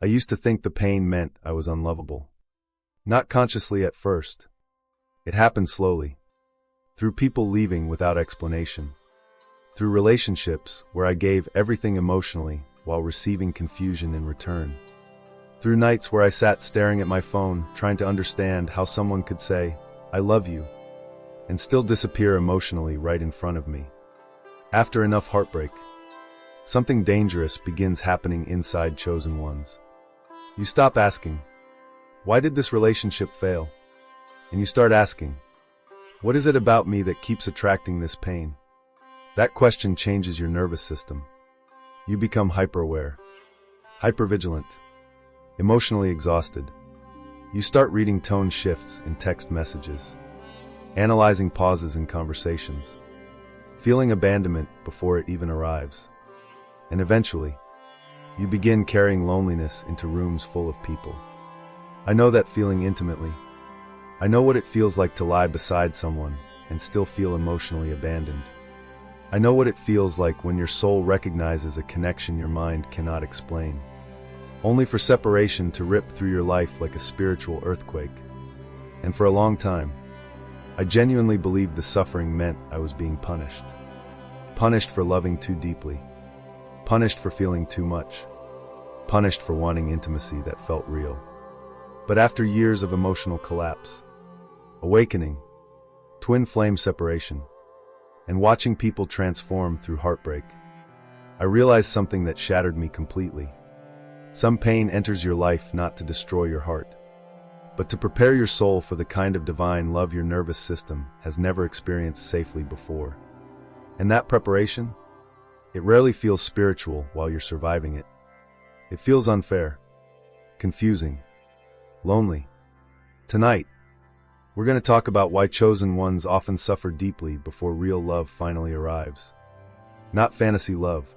I used to think the pain meant I was unlovable. Not consciously at first. It happened slowly. Through people leaving without explanation. Through relationships where I gave everything emotionally while receiving confusion in return. Through nights where I sat staring at my phone, trying to understand how someone could say, "I love you," and still disappear emotionally right in front of me. After enough heartbreak, something dangerous begins happening inside chosen ones. You stop asking, "Why did this relationship fail?" And you start asking, "What is it about me that keeps attracting this pain?" That question changes your nervous system. You become hyper-aware, hyper-vigilant, emotionally exhausted. You start reading tone shifts in text messages, analyzing pauses in conversations, feeling abandonment before it even arrives. And eventually, you begin carrying loneliness into rooms full of people. I know that feeling intimately. I know what it feels like to lie beside someone and still feel emotionally abandoned. I know what it feels like when your soul recognizes a connection your mind cannot explain, only for separation to rip through your life like a spiritual earthquake. And for a long time, I genuinely believed the suffering meant I was being punished. Punished for loving too deeply. Punished for feeling too much. Punished for wanting intimacy that felt real. But after years of emotional collapse, awakening, twin flame separation, and watching people transform through heartbreak, I realized something that shattered me completely. Some pain enters your life not to destroy your heart, but to prepare your soul for the kind of divine love your nervous system has never experienced safely before. And that preparation? It rarely feels spiritual while you're surviving it. It feels unfair, confusing, lonely. Tonight, we're going to talk about why chosen ones often suffer deeply before real love finally arrives. Not fantasy love,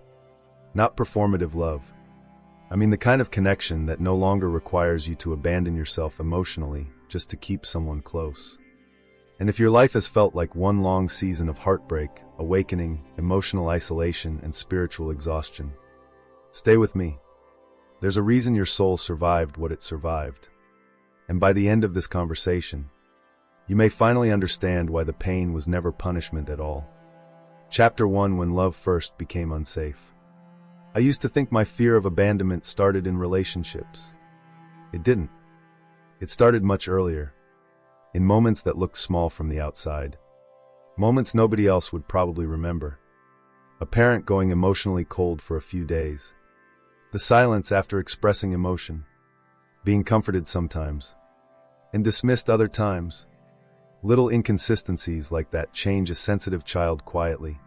not performative love. I mean the kind of connection that no longer requires you to abandon yourself emotionally just to keep someone close. And if your life has felt like one long season of heartbreak, awakening, emotional isolation, and spiritual exhaustion, stay with me. There's a reason your soul survived what it survived. And by the end of this conversation, you may finally understand why the pain was never punishment at all. Chapter 1: When Love First Became Unsafe. I used to think my fear of abandonment started in relationships. It didn't. It started much earlier, in moments that looked small from the outside. Moments nobody else would probably remember. A parent going emotionally cold for a few days. The silence after expressing emotion. Being comforted sometimes, and dismissed other times. Little inconsistencies like that change a sensitive child quietly.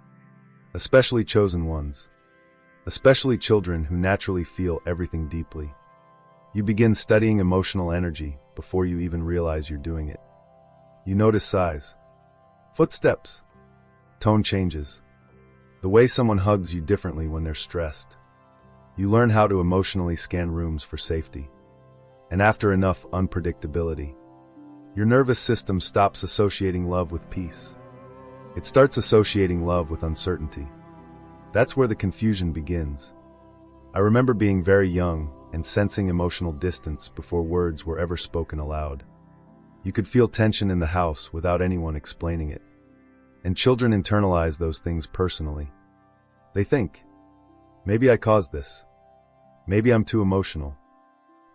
Especially chosen ones. Especially children who naturally feel everything deeply. You begin studying emotional energy before you even realize you're doing it. You notice sighs, footsteps, tone changes, the way someone hugs you differently when they're stressed. You learn how to emotionally scan rooms for safety. And after enough unpredictability, your nervous system stops associating love with peace. It starts associating love with uncertainty. That's where the confusion begins. I remember being very young and sensing emotional distance before words were ever spoken aloud. You could feel tension in the house without anyone explaining it. And children internalize those things personally. They think, maybe I caused this. Maybe I'm too emotional.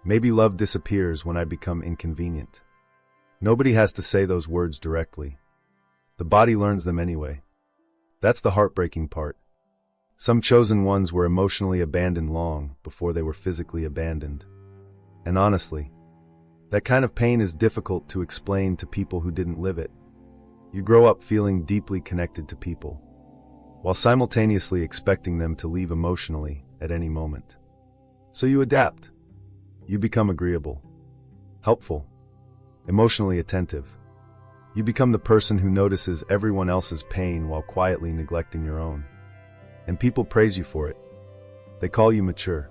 Maybe love disappears when I become inconvenient. Nobody has to say those words directly. The body learns them anyway. That's the heartbreaking part. Some chosen ones were emotionally abandoned long before they were physically abandoned. And honestly, that kind of pain is difficult to explain to people who didn't live it. You grow up feeling deeply connected to people, while simultaneously expecting them to leave emotionally at any moment. So you adapt. You become agreeable, helpful, emotionally attentive. You become the person who notices everyone else's pain while quietly neglecting your own. And people praise you for it. They call you mature,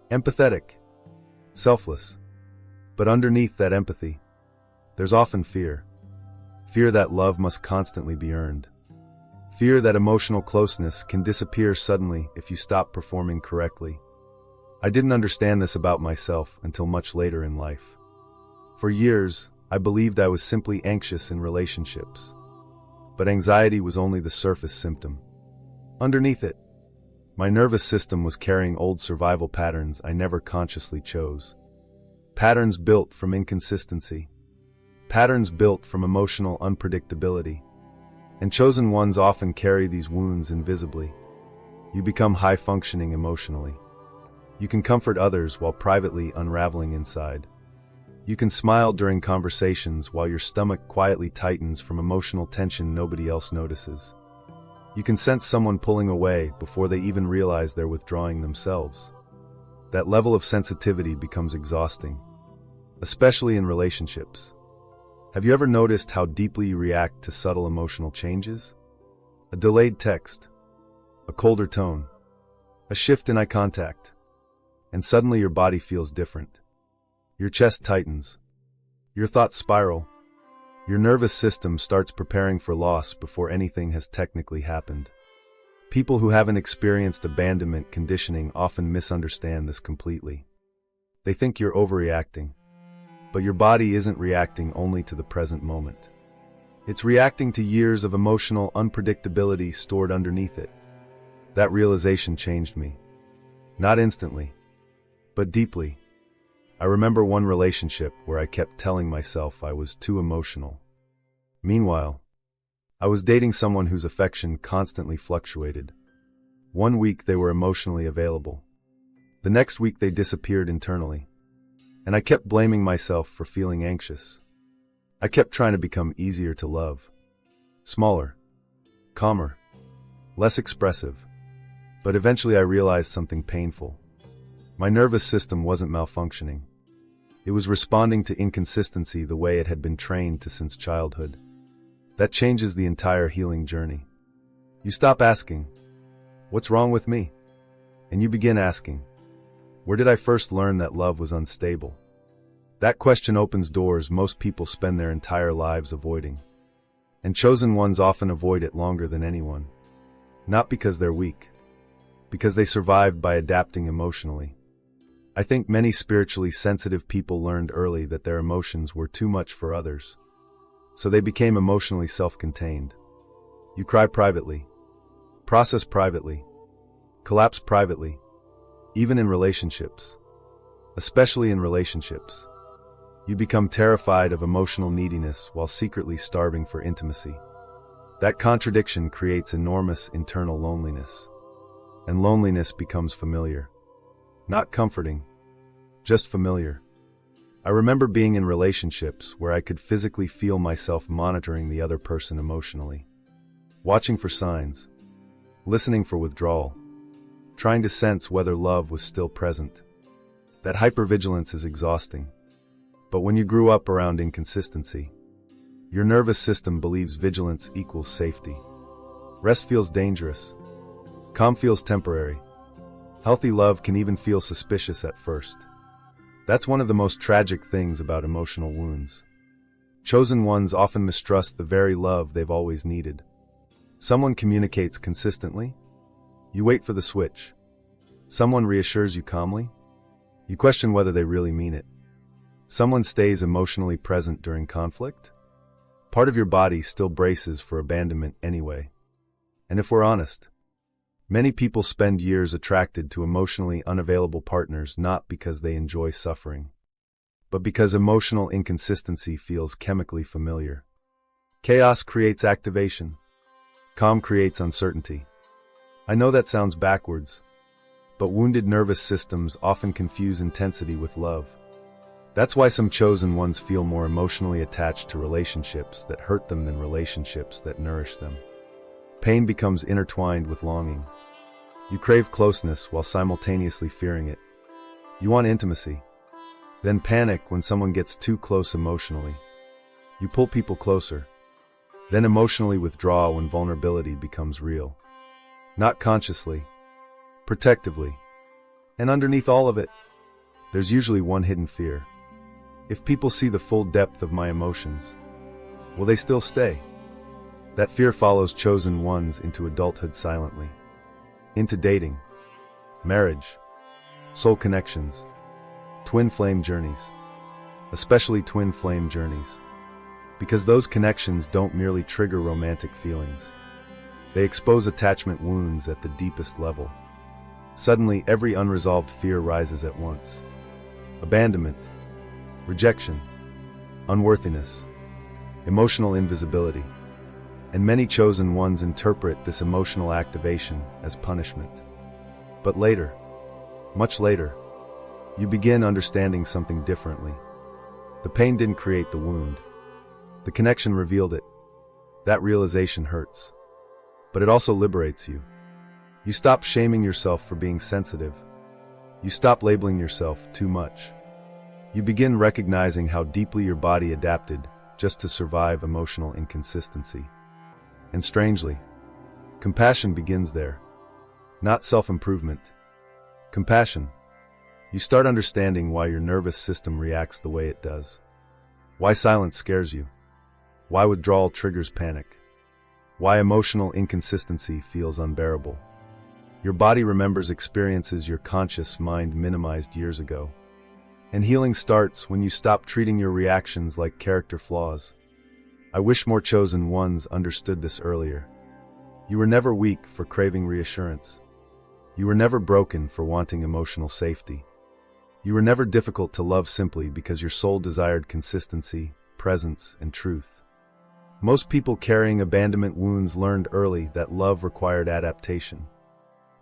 empathetic, selfless. But underneath that empathy, there's often fear. Fear that love must constantly be earned. Fear that emotional closeness can disappear suddenly if you stop performing correctly. I didn't understand this about myself until much later in life. For years, I believed I was simply anxious in relationships. But anxiety was only the surface symptom. Underneath it, my nervous system was carrying old survival patterns I never consciously chose. Patterns built from inconsistency. Patterns built from emotional unpredictability. And chosen ones often carry these wounds invisibly. You become high-functioning emotionally. You can comfort others while privately unraveling inside. You can smile during conversations while your stomach quietly tightens from emotional tension nobody else notices. You can sense someone pulling away before they even realize they're withdrawing themselves. That level of sensitivity becomes exhausting, especially in relationships. Have you ever noticed how deeply you react to subtle emotional changes? A delayed text, a colder tone, a shift in eye contact, and suddenly your body feels different. Your chest tightens. Your thoughts spiral. Your nervous system starts preparing for loss before anything has technically happened. People who haven't experienced abandonment conditioning often misunderstand this completely. They think you're overreacting. But your body isn't reacting only to the present moment. It's reacting to years of emotional unpredictability stored underneath it. That realization changed me. Not instantly, but deeply. I remember one relationship where I kept telling myself I was too emotional. Meanwhile, I was dating someone whose affection constantly fluctuated. One week they were emotionally available. The next week they disappeared internally. And I kept blaming myself for feeling anxious. I kept trying to become easier to love. Smaller, calmer, less expressive. But eventually I realized something painful. My nervous system wasn't malfunctioning. It was responding to inconsistency the way it had been trained to since childhood. That changes the entire healing journey. You stop asking, "What's wrong with me?" And you begin asking, "Where did I first learn that love was unstable?" That question opens doors most people spend their entire lives avoiding. And chosen ones often avoid it longer than anyone. Not because they're weak, because they survived by adapting emotionally. I think many spiritually sensitive people learned early that their emotions were too much for others. So they became emotionally self-contained. You cry privately, process privately, collapse privately, even in relationships. Especially in relationships. You become terrified of emotional neediness while secretly starving for intimacy. That contradiction creates enormous internal loneliness. And loneliness becomes familiar. Not comforting, just familiar. I remember being in relationships where I could physically feel myself monitoring the other person emotionally. Watching for signs, listening for withdrawal, trying to sense whether love was still present. That hypervigilance is exhausting. But when you grew up around inconsistency, your nervous system believes vigilance equals safety. Rest feels dangerous. Calm feels temporary. Healthy love can even feel suspicious at first. That's one of the most tragic things about emotional wounds. Chosen ones often mistrust the very love they've always needed. Someone communicates consistently. You wait for the switch. Someone reassures you calmly. You question whether they really mean it. Someone stays emotionally present during conflict. Part of your body still braces for abandonment anyway. And if we're honest, many people spend years attracted to emotionally unavailable partners not because they enjoy suffering, but because emotional inconsistency feels chemically familiar. Chaos creates activation. Calm creates uncertainty. I know that sounds backwards, but wounded nervous systems often confuse intensity with love. That's why some chosen ones feel more emotionally attached to relationships that hurt them than relationships that nourish them. Pain becomes intertwined with longing. You crave closeness while simultaneously fearing it. You want intimacy, then panic when someone gets too close emotionally. You pull people closer, then emotionally withdraw when vulnerability becomes real. Not consciously, protectively. And underneath all of it, there's usually one hidden fear. If people see the full depth of my emotions, will they still stay? That fear follows chosen ones into adulthood silently, into dating, marriage, Soul connections. Twin flame journeys. Especially twin flame journeys. Because those connections don't merely trigger romantic feelings. They expose attachment wounds at the deepest level. Suddenly, every unresolved fear rises at once. Abandonment, rejection, unworthiness, emotional invisibility. And many chosen ones interpret this emotional activation as punishment. But later, much later, you begin understanding something differently. The pain didn't create the wound. The connection revealed it. That realization hurts. But it also liberates you. You stop shaming yourself for being sensitive. You stop labeling yourself too much. You begin recognizing how deeply your body adapted just to survive emotional inconsistency. And strangely, compassion begins there. Not self-improvement. Compassion. You start understanding why your nervous system reacts the way it does. Why silence scares you. Why withdrawal triggers panic. Why emotional inconsistency feels unbearable. Your body remembers experiences your conscious mind minimized years ago. And healing starts when you stop treating your reactions like character flaws. I wish more chosen ones understood this earlier. You were never weak for craving reassurance. You were never broken for wanting emotional safety. You were never difficult to love simply because your soul desired consistency, presence, and truth. Most people carrying abandonment wounds learned early that love required adaptation.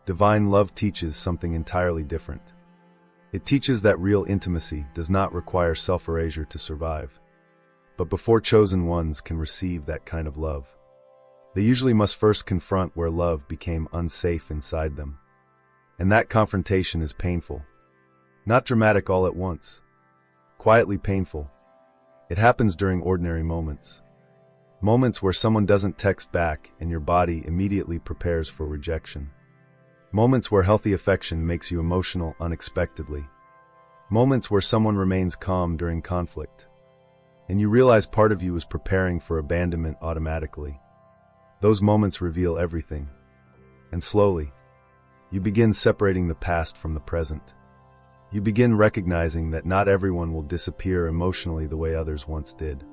Divine love teaches something entirely different. It teaches that real intimacy does not require self-erasure to survive. But before chosen ones can receive that kind of love, they usually must first confront where love became unsafe inside them. And that confrontation is painful. Not dramatic all at once. Quietly painful. It happens during ordinary moments. Moments where someone doesn't text back and your body immediately prepares for rejection. Moments where healthy affection makes you emotional unexpectedly. Moments where someone remains calm during conflict. And you realize part of you is preparing for abandonment automatically. Those moments reveal everything. And slowly, you begin separating the past from the present. You begin recognizing that not everyone will disappear emotionally the way others once did.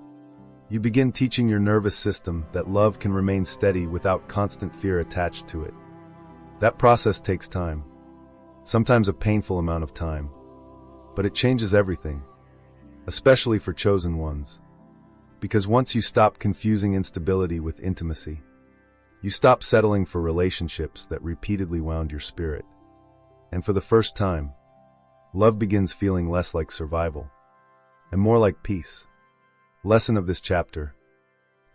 You begin teaching your nervous system that love can remain steady without constant fear attached to it. That process takes time. Sometimes a painful amount of time. But it changes everything. Especially for chosen ones. Because once you stop confusing instability with intimacy, you stop settling for relationships that repeatedly wound your spirit. And for the first time, love begins feeling less like survival, and more like peace. Lesson of this chapter.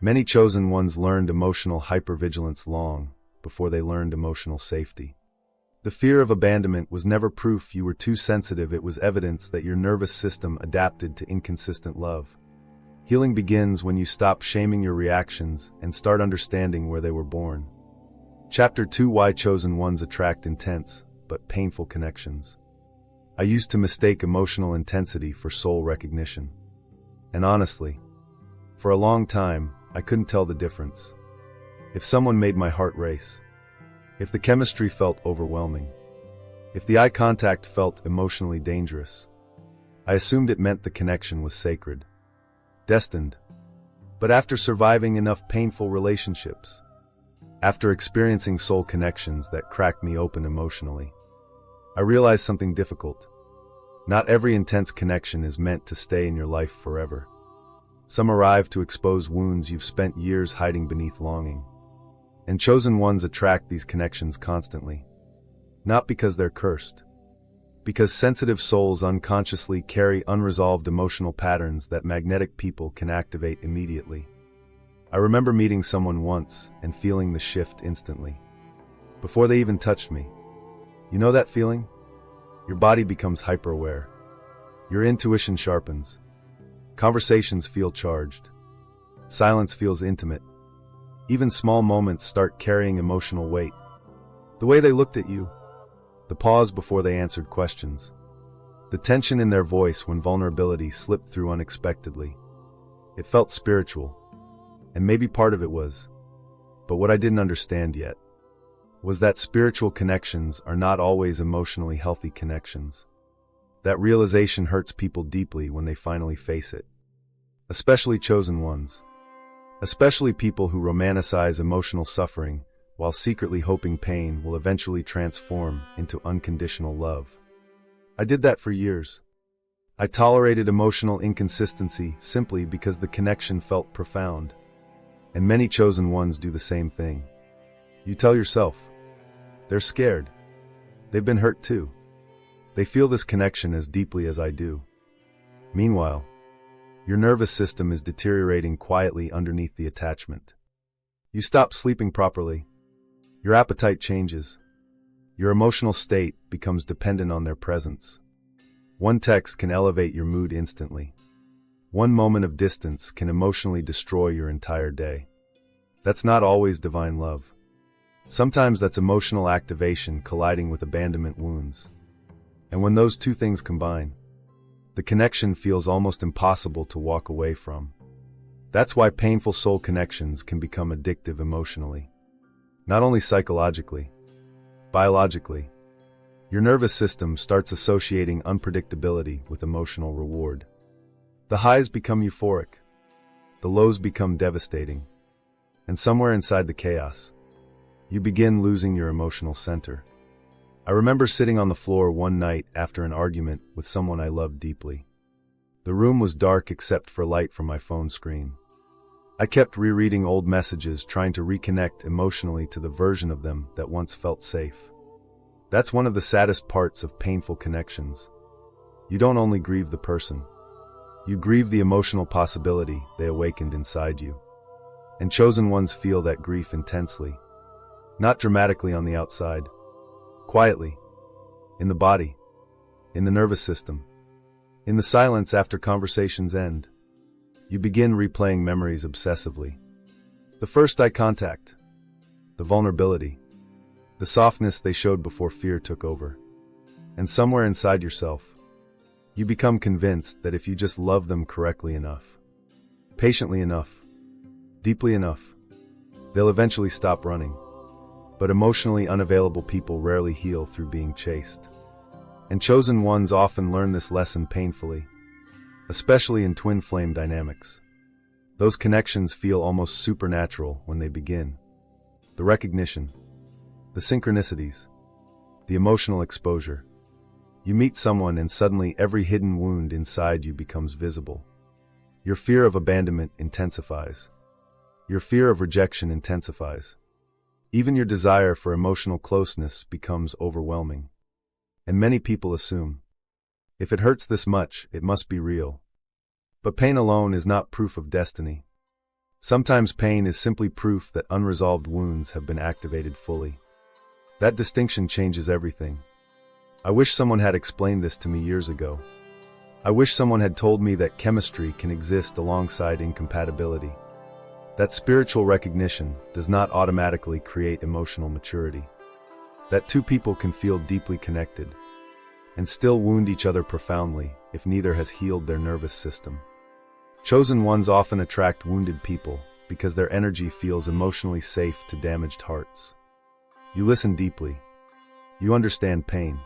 Many chosen ones learned emotional hypervigilance long before they learned emotional safety. The fear of abandonment was never proof you were too sensitive, it was evidence that your nervous system adapted to inconsistent love. Healing begins when you stop shaming your reactions and start understanding where they were born. Chapter 2: Why Chosen Ones Attract Intense but Painful Connections. I used to mistake emotional intensity for soul recognition. And honestly, for a long time, I couldn't tell the difference. If someone made my heart race, if the chemistry felt overwhelming, if the eye contact felt emotionally dangerous, I assumed it meant the connection was sacred, destined. But after surviving enough painful relationships, after experiencing soul connections that cracked me open emotionally, I realized something difficult. Not every intense connection is meant to stay in your life forever. Some arrive to expose wounds you've spent years hiding beneath longing. And chosen ones attract these connections constantly. Not because they're cursed. Because sensitive souls unconsciously carry unresolved emotional patterns that magnetic people can activate immediately. I remember meeting someone once and feeling the shift instantly. Before they even touched me. You know that feeling? Your body becomes hyper-aware. Your intuition sharpens. Conversations feel charged. Silence feels intimate. Even small moments start carrying emotional weight. The way they looked at you. The pause before they answered questions. The tension in their voice when vulnerability slipped through unexpectedly. It felt spiritual. And maybe part of it was. But what I didn't understand yet. was that spiritual connections are not always emotionally healthy connections. That realization hurts people deeply when they finally face it. Especially chosen ones. Especially people who romanticize emotional suffering while secretly hoping pain will eventually transform into unconditional love. I did that for years. I tolerated emotional inconsistency simply because the connection felt profound. And many chosen ones do the same thing. You tell yourself, they're scared. They've been hurt too. They feel this connection as deeply as I do. Meanwhile, your nervous system is deteriorating quietly underneath the attachment. You stop sleeping properly. Your appetite changes. Your emotional state becomes dependent on their presence. One text can elevate your mood instantly. One moment of distance can emotionally destroy your entire day. That's not always divine love. Sometimes that's emotional activation colliding with abandonment wounds. And when those two things combine, the connection feels almost impossible to walk away from. That's why painful soul connections can become addictive emotionally. Not only psychologically, biologically. Your nervous system starts associating unpredictability with emotional reward. The highs become euphoric. The lows become devastating. And somewhere inside the chaos, you begin losing your emotional center. I remember sitting on the floor one night after an argument with someone I loved deeply. The room was dark except for light from my phone screen. I kept rereading old messages, trying to reconnect emotionally to the version of them that once felt safe. That's one of the saddest parts of painful connections. You don't only grieve the person. You grieve the emotional possibility they awakened inside you. And chosen ones feel that grief intensely. Not dramatically on the outside. Quietly. In the body. In the nervous system. In the silence after conversations end. You begin replaying memories obsessively. The first eye contact. The vulnerability. The softness they showed before fear took over. And somewhere inside yourself, you become convinced that if you just love them correctly enough, patiently enough, deeply enough, they'll eventually stop running. But emotionally unavailable people rarely heal through being chased. And chosen ones often learn this lesson painfully, especially in twin flame dynamics. Those connections feel almost supernatural when they begin. The recognition, the synchronicities, the emotional exposure. You meet someone and suddenly every hidden wound inside you becomes visible. Your fear of abandonment intensifies. Your fear of rejection intensifies. Even your desire for emotional closeness becomes overwhelming. And many people assume, if it hurts this much, it must be real. But pain alone is not proof of destiny. Sometimes pain is simply proof that unresolved wounds have been activated fully. That distinction changes everything. I wish someone had explained this to me years ago. I wish someone had told me that chemistry can exist alongside incompatibility. That spiritual recognition does not automatically create emotional maturity. That two people can feel deeply connected and still wound each other profoundly if neither has healed their nervous system. Chosen ones often attract wounded people because their energy feels emotionally safe to damaged hearts. You listen deeply. You understand pain.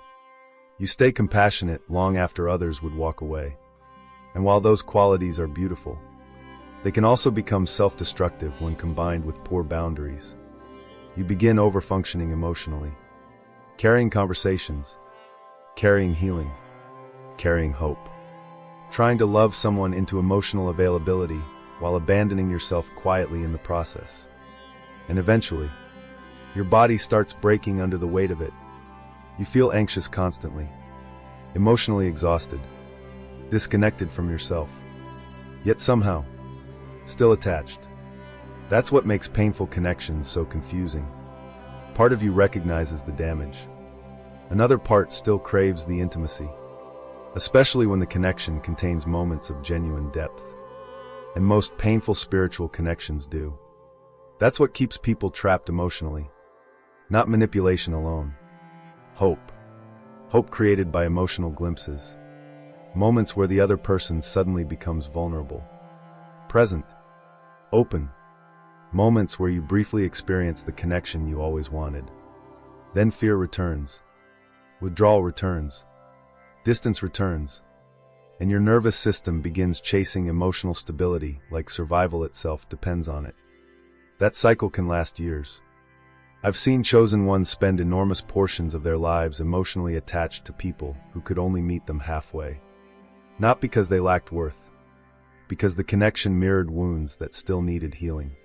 You stay compassionate long after others would walk away. And while those qualities are beautiful, they can also become self-destructive when combined with poor boundaries. You begin overfunctioning emotionally, carrying conversations, carrying healing, carrying hope, trying to love someone into emotional availability while abandoning yourself quietly in the process. And eventually, your body starts breaking under the weight of it. You feel anxious constantly, emotionally exhausted, disconnected from yourself, yet somehow, still attached. That's what makes painful connections so confusing. Part of you recognizes the damage. Another part still craves the intimacy, especially when the connection contains moments of genuine depth. And most painful spiritual connections do. That's what keeps people trapped emotionally. Not manipulation alone. Hope. Hope created by emotional glimpses. Moments where the other person suddenly becomes vulnerable. Present. Open. Moments where you briefly experience the connection you always wanted. Then fear returns. Withdrawal returns. Distance returns. And your nervous system begins chasing emotional stability like survival itself depends on it. That cycle can last years. I've seen chosen ones spend enormous portions of their lives emotionally attached to people who could only meet them halfway. Not because they lacked worth, because the connection mirrored wounds that still needed healing.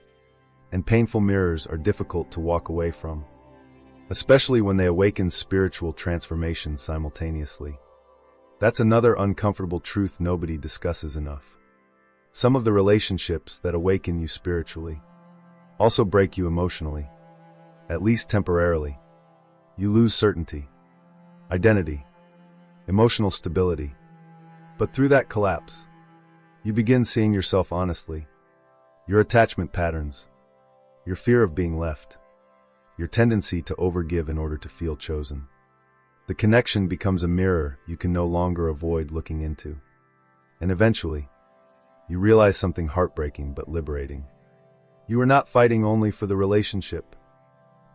And painful mirrors are difficult to walk away from, especially when they awaken spiritual transformation simultaneously. That's another uncomfortable truth nobody discusses enough. Some of the relationships that awaken you spiritually also break you emotionally, at least temporarily. You lose certainty, identity, emotional stability. But through that collapse, you begin seeing yourself honestly, your attachment patterns, your fear of being left, your tendency to overgive in order to feel chosen. The connection becomes a mirror you can no longer avoid looking into. And eventually, you realize something heartbreaking but liberating. You were not fighting only for the relationship.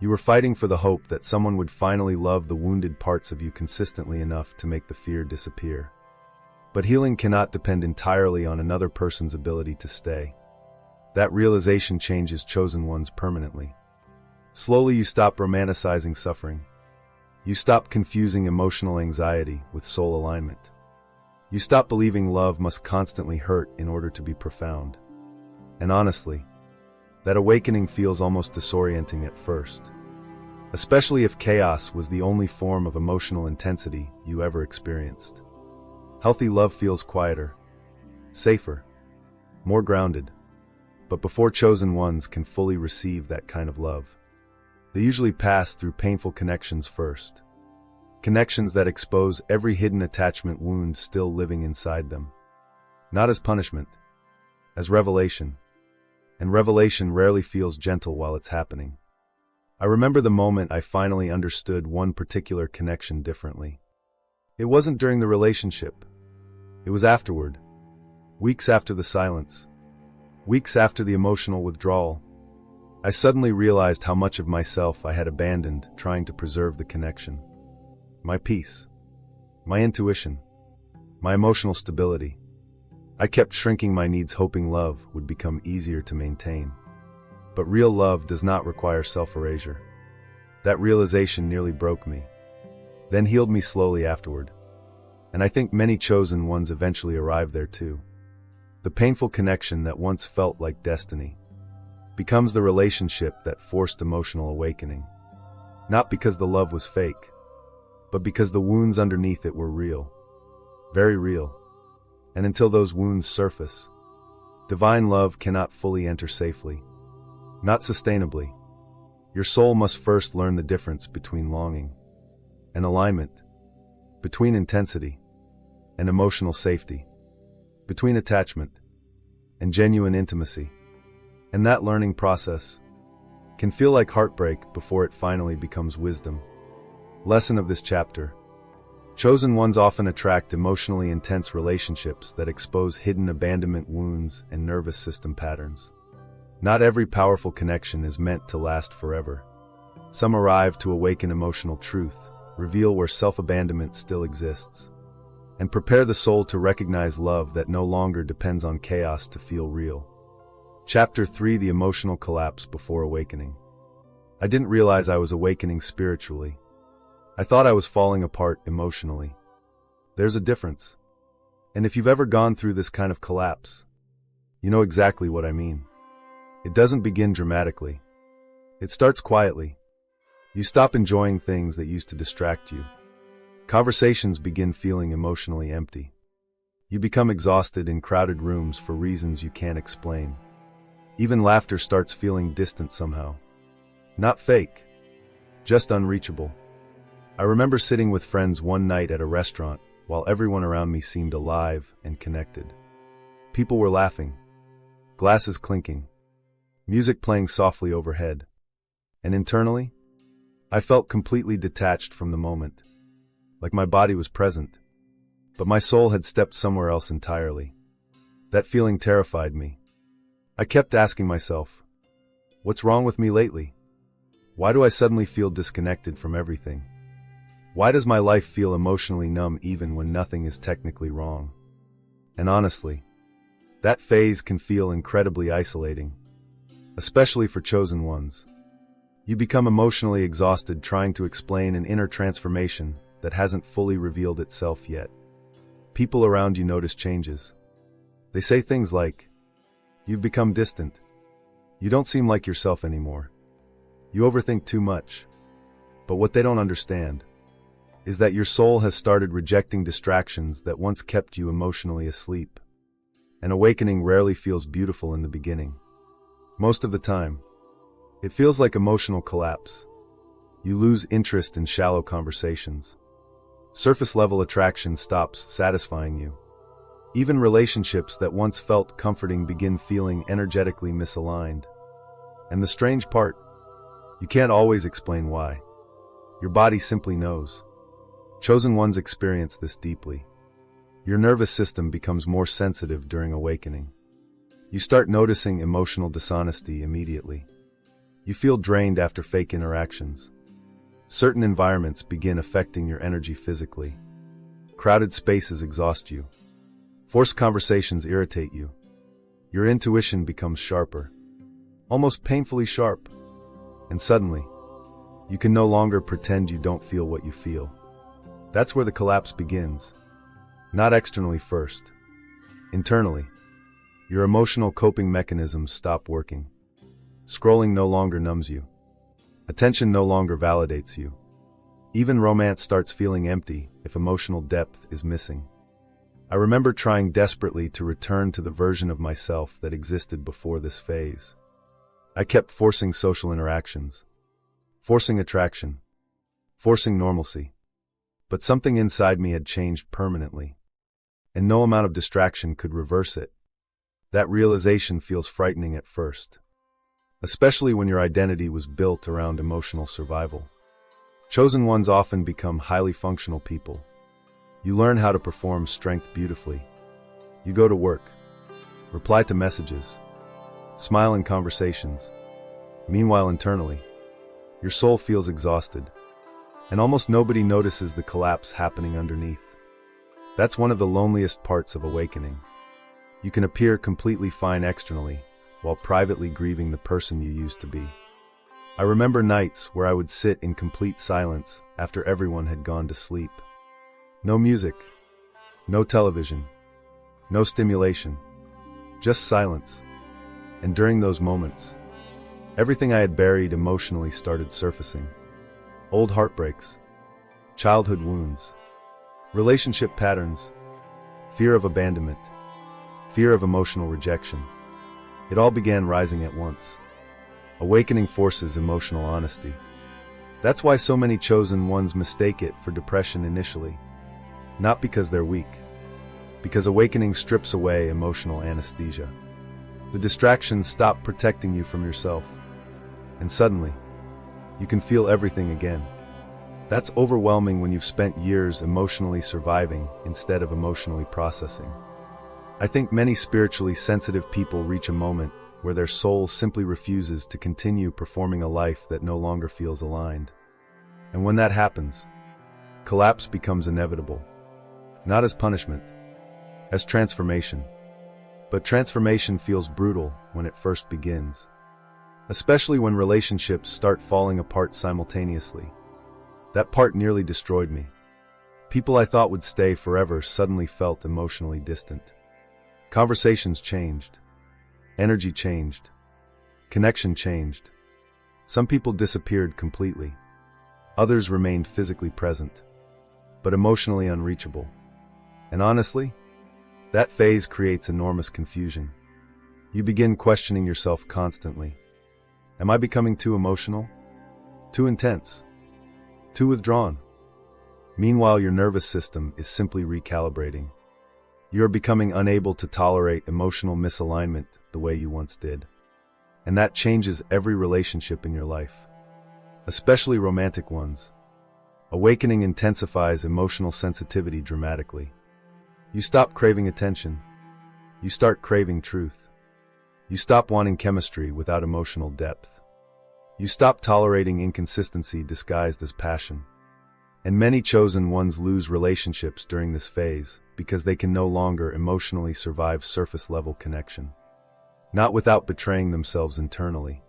You were fighting for the hope that someone would finally love the wounded parts of you consistently enough to make the fear disappear. But healing cannot depend entirely on another person's ability to stay. That realization changes chosen ones permanently. Slowly you stop romanticizing suffering. You stop confusing emotional anxiety with soul alignment. You stop believing love must constantly hurt in order to be profound. And honestly, that awakening feels almost disorienting at first, especially if chaos was the only form of emotional intensity you ever experienced. Healthy love feels quieter, safer, more grounded. But before chosen ones can fully receive that kind of love, they usually pass through painful connections first. Connections that expose every hidden attachment wound still living inside them. Not as punishment, as revelation. And revelation rarely feels gentle while it's happening. I remember the moment I finally understood one particular connection differently. It wasn't during the relationship. It was afterward. Weeks after the silence. Weeks after the emotional withdrawal. I suddenly realized how much of myself I had abandoned trying to preserve the connection. My peace. My intuition. My emotional stability. I kept shrinking my needs hoping love would become easier to maintain. But real love does not require self-erasure. That realization nearly broke me, then healed me slowly afterward. And I think many chosen ones eventually arrive there too. The painful connection that once felt like destiny becomes the relationship that forced emotional awakening. Not because the love was fake, but because the wounds underneath it were real. Very real. And until those wounds surface, divine love cannot fully enter safely. Not sustainably. Your soul must first learn the difference between longing and alignment, between intensity and emotional safety, between attachment and genuine intimacy. And that learning process can feel like heartbreak before it finally becomes wisdom. Lesson of this chapter: chosen ones often attract emotionally intense relationships that expose hidden abandonment wounds and nervous system patterns. Not every powerful connection is meant to last forever. Some arrive to awaken emotional truth, reveal where self-abandonment still exists, and prepare the soul to recognize love that no longer depends on chaos to feel real. Chapter 3: The Emotional Collapse Before Awakening. I didn't realize I was awakening spiritually. I thought I was falling apart emotionally. There's a difference. And if you've ever gone through this kind of collapse, you know exactly what I mean. It doesn't begin dramatically. It starts quietly. You stop enjoying things that used to distract you. Conversations begin feeling emotionally empty. You become exhausted in crowded rooms for reasons you can't explain. Even laughter starts feeling distant somehow. Not fake, just unreachable. I remember sitting with friends one night at a restaurant while everyone around me seemed alive and connected. People were laughing, glasses clinking, music playing softly overhead. And internally, I felt completely detached from the moment, like my body was present, but my soul had stepped somewhere else entirely. That feeling terrified me. I kept asking myself, what's wrong with me lately? Why do I suddenly feel disconnected from everything? Why does my life feel emotionally numb even when nothing is technically wrong? And honestly, that phase can feel incredibly isolating, especially for chosen ones. You become emotionally exhausted trying to explain an inner transformation that hasn't fully revealed itself yet. People around you notice changes. They say things like, "You've become distant. You don't seem like yourself anymore. You overthink too much." But what they don't understand is that your soul has started rejecting distractions that once kept you emotionally asleep. An awakening rarely feels beautiful in the beginning. Most of the time, it feels like emotional collapse. You lose interest in shallow conversations. Surface-level attraction stops satisfying you. Even relationships that once felt comforting begin feeling energetically misaligned. And the strange part, you can't always explain why. Your body simply knows. Chosen ones experience this deeply. Your nervous system becomes more sensitive during awakening. You start noticing emotional dishonesty immediately. You feel drained after fake interactions. Certain environments begin affecting your energy physically. Crowded spaces exhaust you. Forced conversations irritate you. Your intuition becomes sharper, almost painfully sharp. And suddenly, you can no longer pretend you don't feel what you feel. That's where the collapse begins. Not externally first. Internally, your emotional coping mechanisms stop working. Scrolling no longer numbs you. Attention no longer validates you. Even romance starts feeling empty if emotional depth is missing. I remember trying desperately to return to the version of myself that existed before this phase. I kept forcing social interactions, forcing attraction, forcing normalcy. But something inside me had changed permanently, and no amount of distraction could reverse it. That realization feels frightening at first, especially when your identity was built around emotional survival. Chosen ones often become highly functional people. You learn how to perform strength beautifully. You go to work, reply to messages, smile in conversations. Meanwhile, internally, your soul feels exhausted, and almost nobody notices the collapse happening underneath. That's one of the loneliest parts of awakening. You can appear completely fine externally, while privately grieving the person you used to be. I remember nights where I would sit in complete silence after everyone had gone to sleep. No music, no television, no stimulation, just silence. And during those moments, everything I had buried emotionally started surfacing. Old heartbreaks, childhood wounds, relationship patterns, fear of abandonment, fear of emotional rejection. It all began rising at once. Awakening forces emotional honesty. That's why so many chosen ones mistake it for depression initially. Not because they're weak, because awakening strips away emotional anesthesia. The distractions stop protecting you from yourself, and suddenly, you can feel everything again. That's overwhelming when you've spent years emotionally surviving instead of emotionally processing. I think many spiritually sensitive people reach a moment where their soul simply refuses to continue performing a life that no longer feels aligned. And when that happens, collapse becomes inevitable. Not as punishment, as transformation. But transformation feels brutal when it first begins, especially when relationships start falling apart simultaneously. That part nearly destroyed me. People I thought would stay forever suddenly felt emotionally distant. Conversations changed. Energy changed. Connection changed. Some people disappeared completely. Others remained physically present, but emotionally unreachable. And honestly, that phase creates enormous confusion. You begin questioning yourself constantly. Am I becoming too emotional? Too intense? Too withdrawn? Meanwhile, your nervous system is simply recalibrating. You are becoming unable to tolerate emotional misalignment the way you once did. And that changes every relationship in your life, especially romantic ones. Awakening intensifies emotional sensitivity dramatically. You stop craving attention. You start craving truth. You stop wanting chemistry without emotional depth. You stop tolerating inconsistency disguised as passion. And many chosen ones lose relationships during this phase because they can no longer emotionally survive surface-level connection. Not without betraying themselves internally.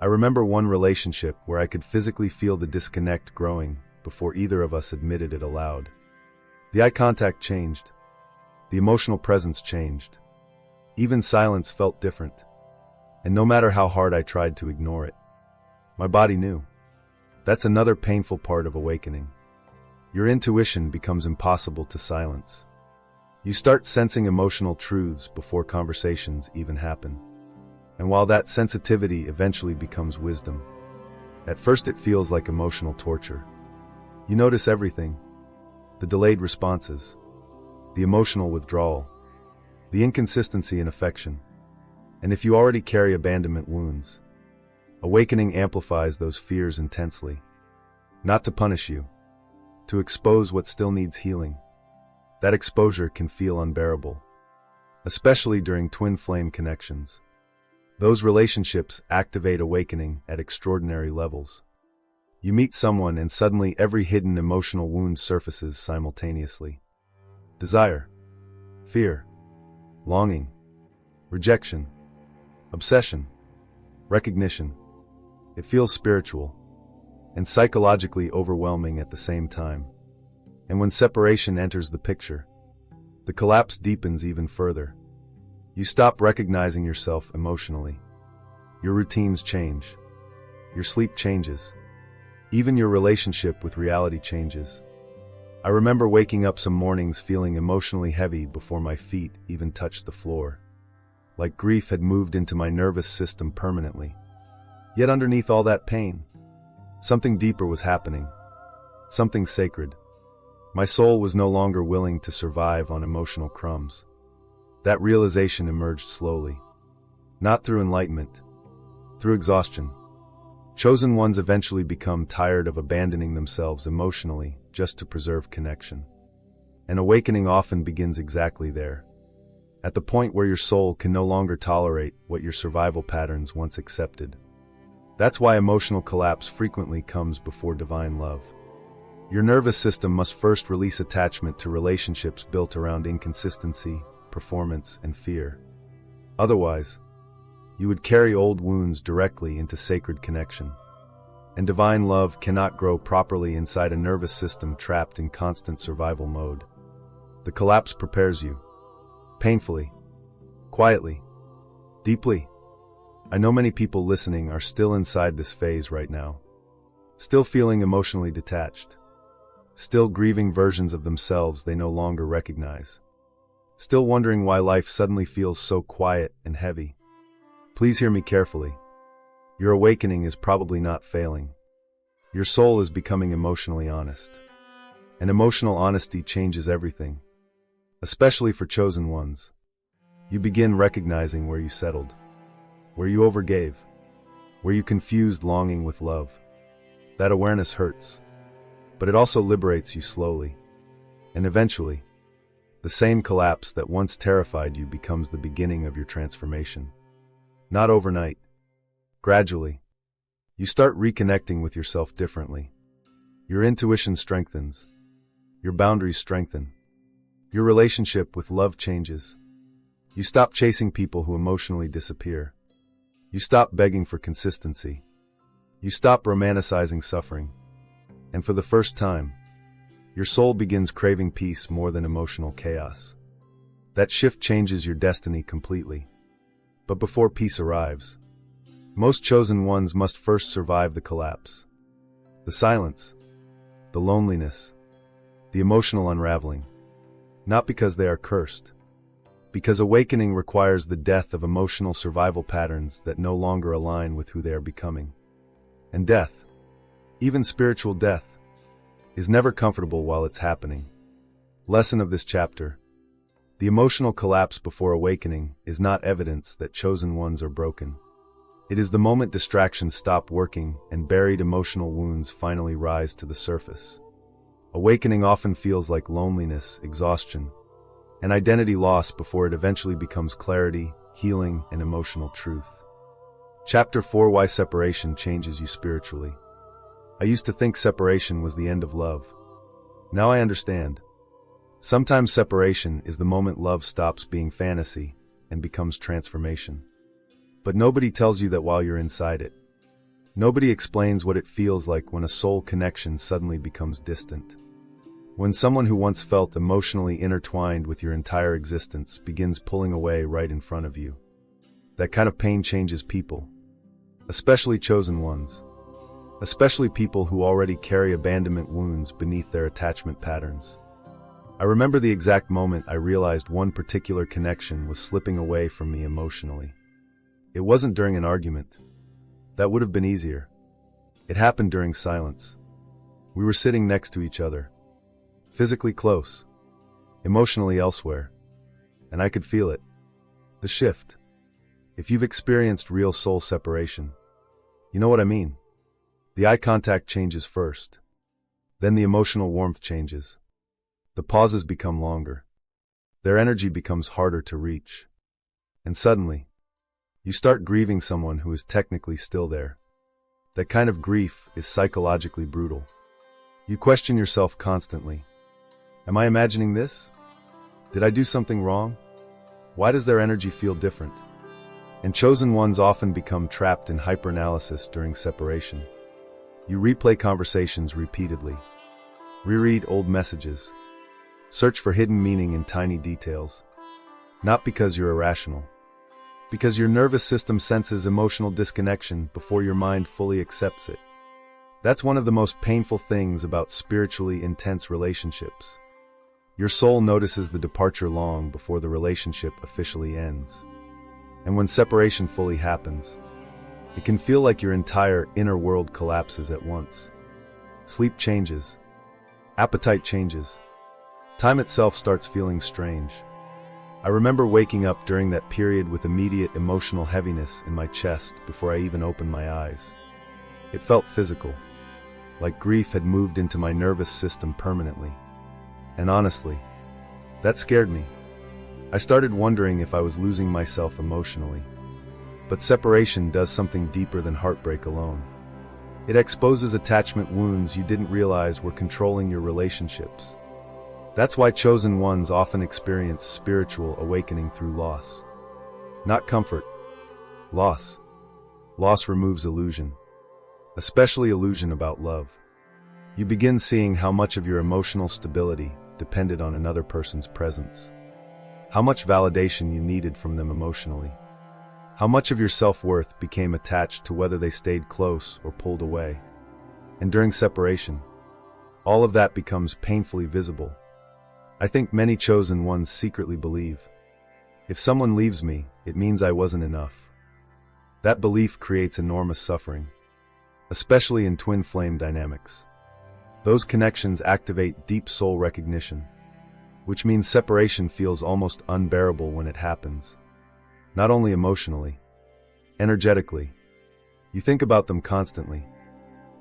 I remember one relationship where I could physically feel the disconnect growing before either of us admitted it aloud. The eye contact changed. The emotional presence changed. Even silence felt different. And no matter how hard I tried to ignore it, my body knew. That's another painful part of awakening. Your intuition becomes impossible to silence. You start sensing emotional truths before conversations even happen. And while that sensitivity eventually becomes wisdom, at first it feels like emotional torture. You notice everything: the delayed responses, the emotional withdrawal, the inconsistency in affection. And if you already carry abandonment wounds, awakening amplifies those fears intensely. Not to punish you, to expose what still needs healing. That exposure can feel unbearable, especially during twin flame connections. Those relationships activate awakening at extraordinary levels. You meet someone and suddenly every hidden emotional wound surfaces simultaneously. Desire, fear, longing, rejection, obsession, recognition. It feels spiritual and psychologically overwhelming at the same time. And when separation enters the picture, the collapse deepens even further. You stop recognizing yourself emotionally. Your routines change. Your sleep changes. Even your relationship with reality changes. I remember waking up some mornings feeling emotionally heavy before my feet even touched the floor. Like grief had moved into my nervous system permanently. Yet underneath all that pain, something deeper was happening. Something sacred. My soul was no longer willing to survive on emotional crumbs. That realization emerged slowly. Not through enlightenment, through exhaustion. Chosen ones eventually become tired of abandoning themselves emotionally just to preserve connection. And awakening often begins exactly there, at the point where your soul can no longer tolerate what your survival patterns once accepted. That's why emotional collapse frequently comes before divine love. Your nervous system must first release attachment to relationships built around inconsistency, performance, and fear. Otherwise, you would carry old wounds directly into sacred connection. And divine love cannot grow properly inside a nervous system trapped in constant survival mode. The collapse prepares you. Painfully. Quietly. Deeply. I know many people listening are still inside this phase right now. Still feeling emotionally detached. Still grieving versions of themselves they no longer recognize. Still wondering why life suddenly feels so quiet and heavy. Please hear me carefully. Your awakening is probably not failing. Your soul is becoming emotionally honest. And emotional honesty changes everything. Especially for chosen ones. You begin recognizing where you settled. Where you overgave. Where you confused longing with love. That awareness hurts. But it also liberates you slowly. And eventually, the same collapse that once terrified you becomes the beginning of your transformation. Not overnight. Gradually. You start reconnecting with yourself differently. Your intuition strengthens. Your boundaries strengthen. Your relationship with love changes. You stop chasing people who emotionally disappear. You stop begging for consistency. You stop romanticizing suffering. And for the first time, your soul begins craving peace more than emotional chaos. That shift changes your destiny completely. But before peace arrives, most chosen ones must first survive the collapse. The silence, the loneliness, the emotional unraveling. Not because they are cursed, because awakening requires the death of emotional survival patterns that no longer align with who they are becoming. And death, even spiritual death, is never comfortable while it's happening. Lesson of this chapter: the emotional collapse before awakening is not evidence that chosen ones are broken. It is the moment distractions stop working and buried emotional wounds finally rise to the surface. Awakening often feels like loneliness, exhaustion, and identity loss before it eventually becomes clarity, healing, and emotional truth. Chapter 4: Why Separation Changes You Spiritually. I used to think separation was the end of love. Now I understand. Sometimes separation is the moment love stops being fantasy and becomes transformation. But nobody tells you that while you're inside it. Nobody explains what it feels like when a soul connection suddenly becomes distant. When someone who once felt emotionally intertwined with your entire existence begins pulling away right in front of you. That kind of pain changes people. Especially chosen ones. Especially people who already carry abandonment wounds beneath their attachment patterns. I remember the exact moment I realized one particular connection was slipping away from me emotionally. It wasn't during an argument. That would have been easier. It happened during silence. We were sitting next to each other. Physically close. Emotionally elsewhere. And I could feel it. The shift. If you've experienced real soul separation, you know what I mean. The eye contact changes first. Then the emotional warmth changes. The pauses become longer. Their energy becomes harder to reach. And suddenly, you start grieving someone who is technically still there. That kind of grief is psychologically brutal. You question yourself constantly. Am I imagining this? Did I do something wrong? Why does their energy feel different? And chosen ones often become trapped in hyperanalysis during separation. You replay conversations repeatedly. Reread old messages. Search for hidden meaning in tiny details. Not because you're irrational. Because your nervous system senses emotional disconnection before your mind fully accepts it. That's one of the most painful things about spiritually intense relationships. Your soul notices the departure long before the relationship officially ends. And when separation fully happens, it can feel like your entire inner world collapses at once. Sleep changes. Appetite changes. Time itself starts feeling strange. I remember waking up during that period with immediate emotional heaviness in my chest before I even opened my eyes. It felt physical, like grief had moved into my nervous system permanently. And honestly, that scared me. I started wondering if I was losing myself emotionally. But separation does something deeper than heartbreak alone. It exposes attachment wounds you didn't realize were controlling your relationships. That's why chosen ones often experience spiritual awakening through loss. Not comfort. Loss. Loss removes illusion. Especially illusion about love. You begin seeing how much of your emotional stability depended on another person's presence. How much validation you needed from them emotionally. How much of your self-worth became attached to whether they stayed close or pulled away. And during separation, all of that becomes painfully visible. I think many chosen ones secretly believe, if someone leaves me, it means I wasn't enough. That belief creates enormous suffering, especially in twin flame dynamics. Those connections activate deep soul recognition, which means separation feels almost unbearable when it happens. Not only emotionally, energetically. You think about them constantly,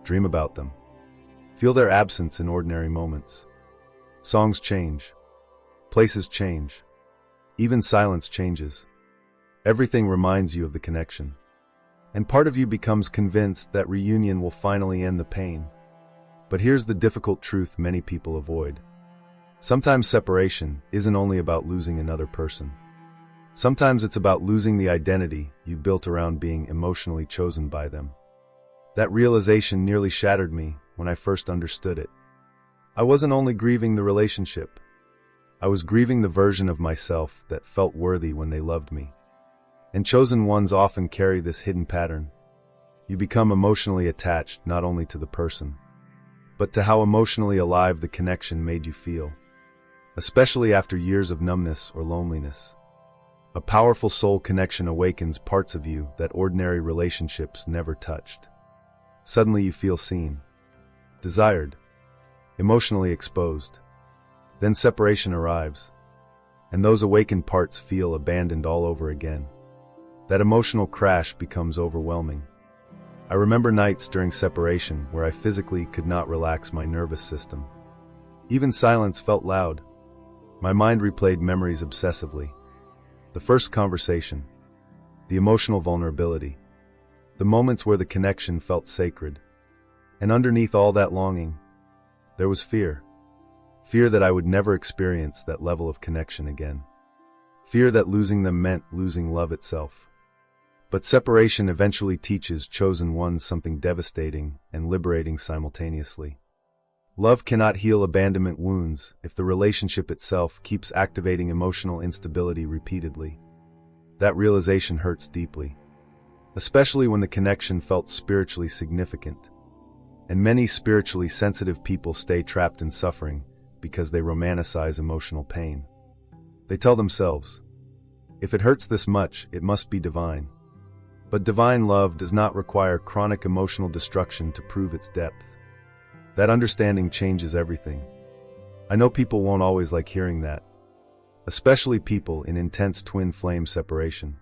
dream about them, feel their absence in ordinary moments. Songs change, places change, even silence changes. Everything reminds you of the connection. And part of you becomes convinced that reunion will finally end the pain. But here's the difficult truth many people avoid. Sometimes separation isn't only about losing another person. Sometimes it's about losing the identity you built around being emotionally chosen by them. That realization nearly shattered me when I first understood it. I wasn't only grieving the relationship. I was grieving the version of myself that felt worthy when they loved me. And chosen ones often carry this hidden pattern. You become emotionally attached not only to the person, but to how emotionally alive the connection made you feel. Especially after years of numbness or loneliness. A powerful soul connection awakens parts of you that ordinary relationships never touched. Suddenly you feel seen, desired, emotionally exposed. Then separation arrives, and those awakened parts feel abandoned all over again. That emotional crash becomes overwhelming. I remember nights during separation where I physically could not relax my nervous system. Even silence felt loud. My mind replayed memories obsessively. The first conversation, the emotional vulnerability, The moments where the connection felt sacred. And underneath all that longing, there was fear. Fear that I would never experience that level of connection again. Fear that losing them meant losing love itself. But separation eventually teaches chosen ones something devastating and liberating simultaneously. Love cannot heal abandonment wounds if the relationship itself keeps activating emotional instability repeatedly. That realization hurts deeply, especially when the connection felt spiritually significant. And many spiritually sensitive people stay trapped in suffering because they romanticize emotional pain. They tell themselves, if it hurts this much, it must be divine. But divine love does not require chronic emotional destruction to prove its depth. That understanding changes everything. I know people won't always like hearing that, especially people in intense twin flame separation.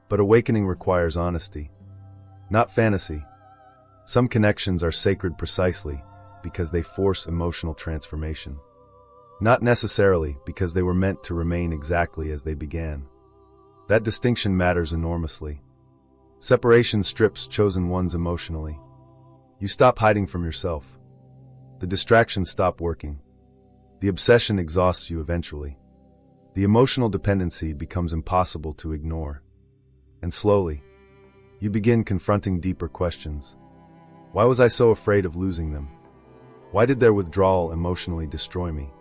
But awakening requires honesty, not fantasy. Some connections are sacred precisely because they force emotional transformation, not necessarily because they were meant to remain exactly as they began. That distinction matters enormously. Separation strips chosen ones emotionally. You stop hiding from yourself. The distractions stop working. The obsession exhausts you eventually. The emotional dependency becomes impossible to ignore. And slowly, you begin confronting deeper questions. Why was I so afraid of losing them? Why did their withdrawal emotionally destroy me?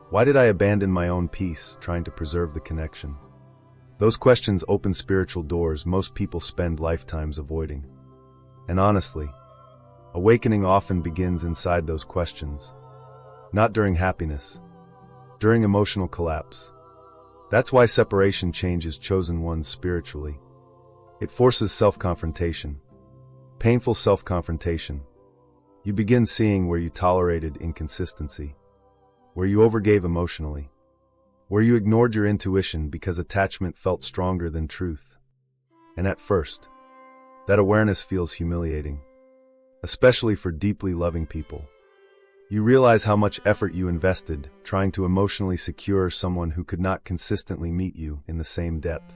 Why did I abandon my own peace trying to preserve the connection? Those questions open spiritual doors most people spend lifetimes avoiding. And honestly, awakening often begins inside those questions. Not during happiness, during emotional collapse. That's why separation changes chosen ones spiritually. It forces self-confrontation. Painful self-confrontation. You begin seeing where you tolerated inconsistency, where you overgave emotionally, where you ignored your intuition because attachment felt stronger than truth. And at first, that awareness feels humiliating, especially for deeply loving people. You realize how much effort you invested trying to emotionally secure someone who could not consistently meet you in the same depth.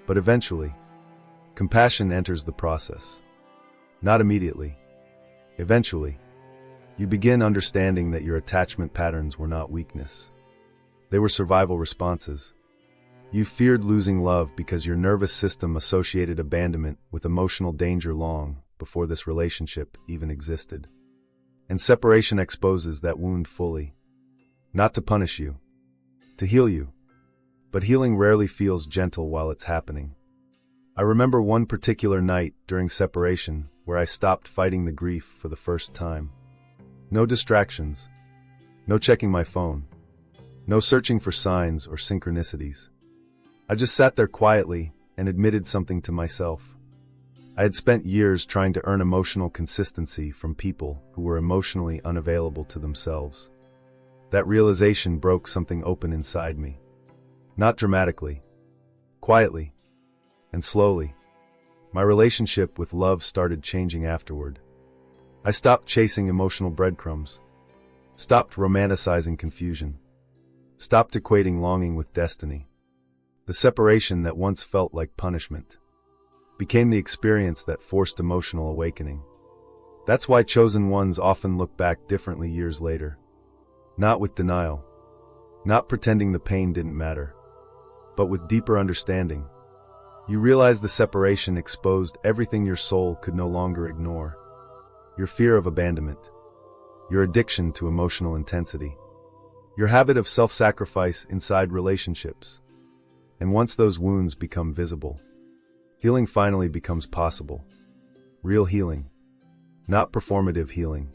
But eventually, compassion enters the process. Not immediately. Eventually, you begin understanding that your attachment patterns were not weakness. They were survival responses. You feared losing love because your nervous system associated abandonment with emotional danger long before this relationship even existed. And separation exposes that wound fully. Not to punish you, to heal you. But healing rarely feels gentle while it's happening. I remember one particular night during separation where I stopped fighting the grief for the first time. No distractions, no checking my phone, no searching for signs or synchronicities. I just sat there quietly and admitted something to myself. I had spent years trying to earn emotional consistency from people who were emotionally unavailable to themselves. That realization broke something open inside me. Not dramatically, quietly, and slowly. My relationship with love started changing afterward. I stopped chasing emotional breadcrumbs, stopped romanticizing confusion, stopped equating longing with destiny. The separation that once felt like punishment became the experience that forced emotional awakening. That's why chosen ones often look back differently years later. Not with denial, not pretending the pain didn't matter, but with deeper understanding. You realize the separation exposed everything your soul could no longer ignore. Your fear of abandonment, your addiction to emotional intensity, your habit of self-sacrifice inside relationships. And once those wounds become visible, healing finally becomes possible. Real healing, not performative healing.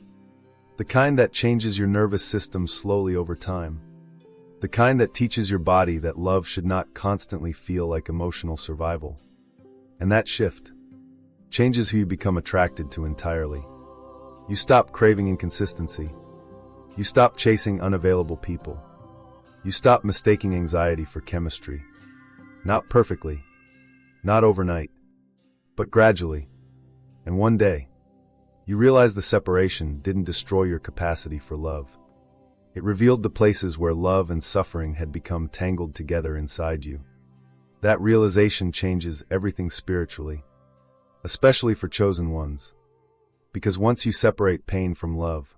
The kind that changes your nervous system slowly over time. The kind that teaches your body that love should not constantly feel like emotional survival. And that shift changes who you become attracted to entirely. You stop craving inconsistency. You stop chasing unavailable people. You stop mistaking anxiety for chemistry. Not perfectly, not overnight, but gradually. And one day, you realize the separation didn't destroy your capacity for love. It revealed the places where love and suffering had become tangled together inside you. That realization changes everything spiritually. especially for chosen ones. Because once you separate pain from love,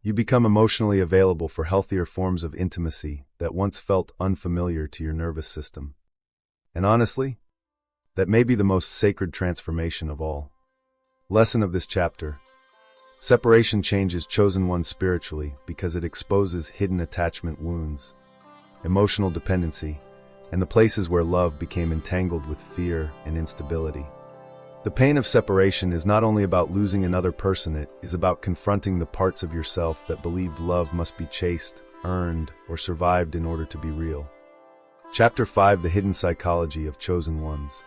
you become emotionally available for healthier forms of intimacy that once felt unfamiliar to your nervous system. And honestly, that may be the most sacred transformation of all. Lesson of this chapter: separation changes chosen ones spiritually because it exposes hidden attachment wounds, emotional dependency, and the places where love became entangled with fear and instability. The pain of separation is not only about losing another person, it is about confronting the parts of yourself that believed love must be chased, earned, or survived in order to be real. Chapter 5: The Hidden Psychology of Chosen Ones.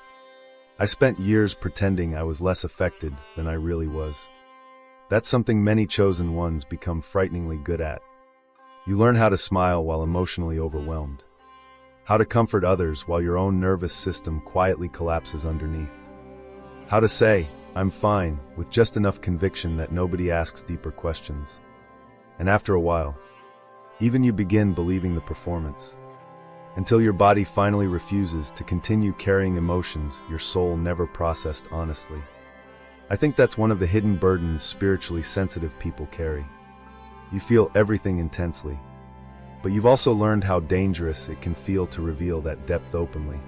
I spent years pretending I was less affected than I really was. That's something many chosen ones become frighteningly good at. You learn how to smile while emotionally overwhelmed, how to comfort others while your own nervous system quietly collapses underneath, how to say, "I'm fine," with just enough conviction that nobody asks deeper questions. And after a while, even you begin believing the performance, until your body finally refuses to continue carrying emotions your soul never processed honestly. I think that's one of the hidden burdens spiritually sensitive people carry. You feel everything intensely, but you've also learned how dangerous it can feel to reveal that depth openly.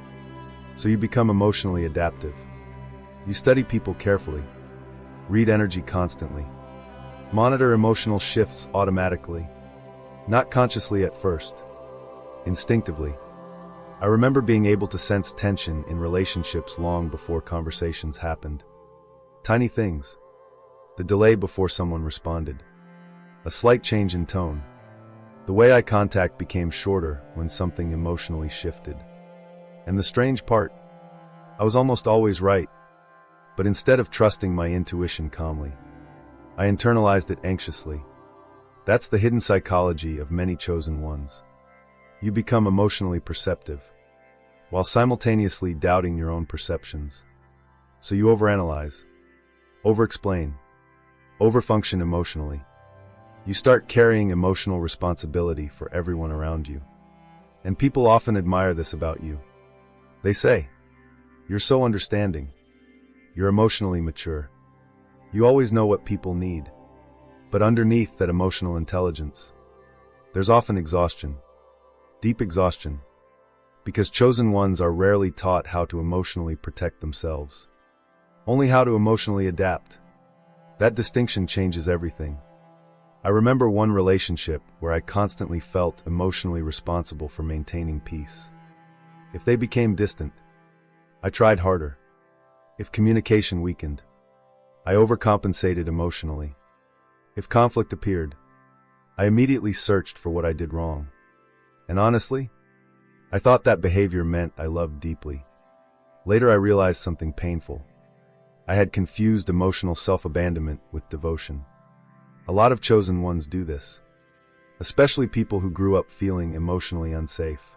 So you become emotionally adaptive. You study people carefully, read energy constantly, monitor emotional shifts automatically, not consciously at first, instinctively. I remember being able to sense tension in relationships long before conversations happened. Tiny things: the delay before someone responded, a slight change in tone, the way eye contact became shorter when something emotionally shifted. And the strange part, I was almost always right. But instead of trusting my intuition calmly, I internalized it anxiously. That's the hidden psychology of many chosen ones. You become emotionally perceptive, while simultaneously doubting your own perceptions. So you overanalyze, overexplain, overfunction emotionally. You start carrying emotional responsibility for everyone around you. And people often admire this about you. They say, "You're so understanding. You're emotionally mature. You always know what people need." But underneath that emotional intelligence, there's often exhaustion, deep exhaustion, because chosen ones are rarely taught how to emotionally protect themselves, only how to emotionally adapt. That distinction changes everything. I remember one relationship where I constantly felt emotionally responsible for maintaining peace. If they became distant, I tried harder. If communication weakened, I overcompensated emotionally. If conflict appeared, I immediately searched for what I did wrong. And honestly, I thought that behavior meant I loved deeply. Later I realized something painful. I had confused emotional self-abandonment with devotion. A lot of chosen ones do this, especially people who grew up feeling emotionally unsafe.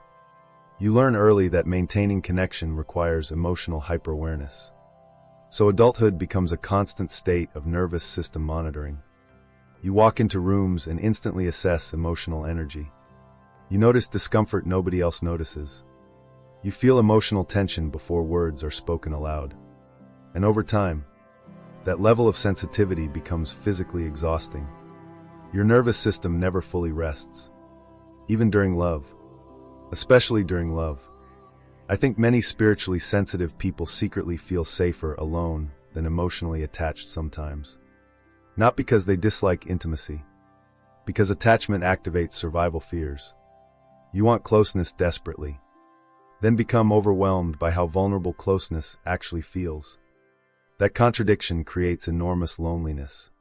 You learn early that maintaining connection requires emotional hyper-awareness. So adulthood becomes a constant state of nervous system monitoring. You walk into rooms and instantly assess emotional energy. You notice discomfort nobody else notices. You feel emotional tension before words are spoken aloud. And over time, that level of sensitivity becomes physically exhausting. Your nervous system never fully rests, even during love, especially during love. I think many spiritually sensitive people secretly feel safer alone than emotionally attached sometimes. Not because they dislike intimacy, because attachment activates survival fears. You want closeness desperately, then become overwhelmed by how vulnerable closeness actually feels. That contradiction creates enormous loneliness.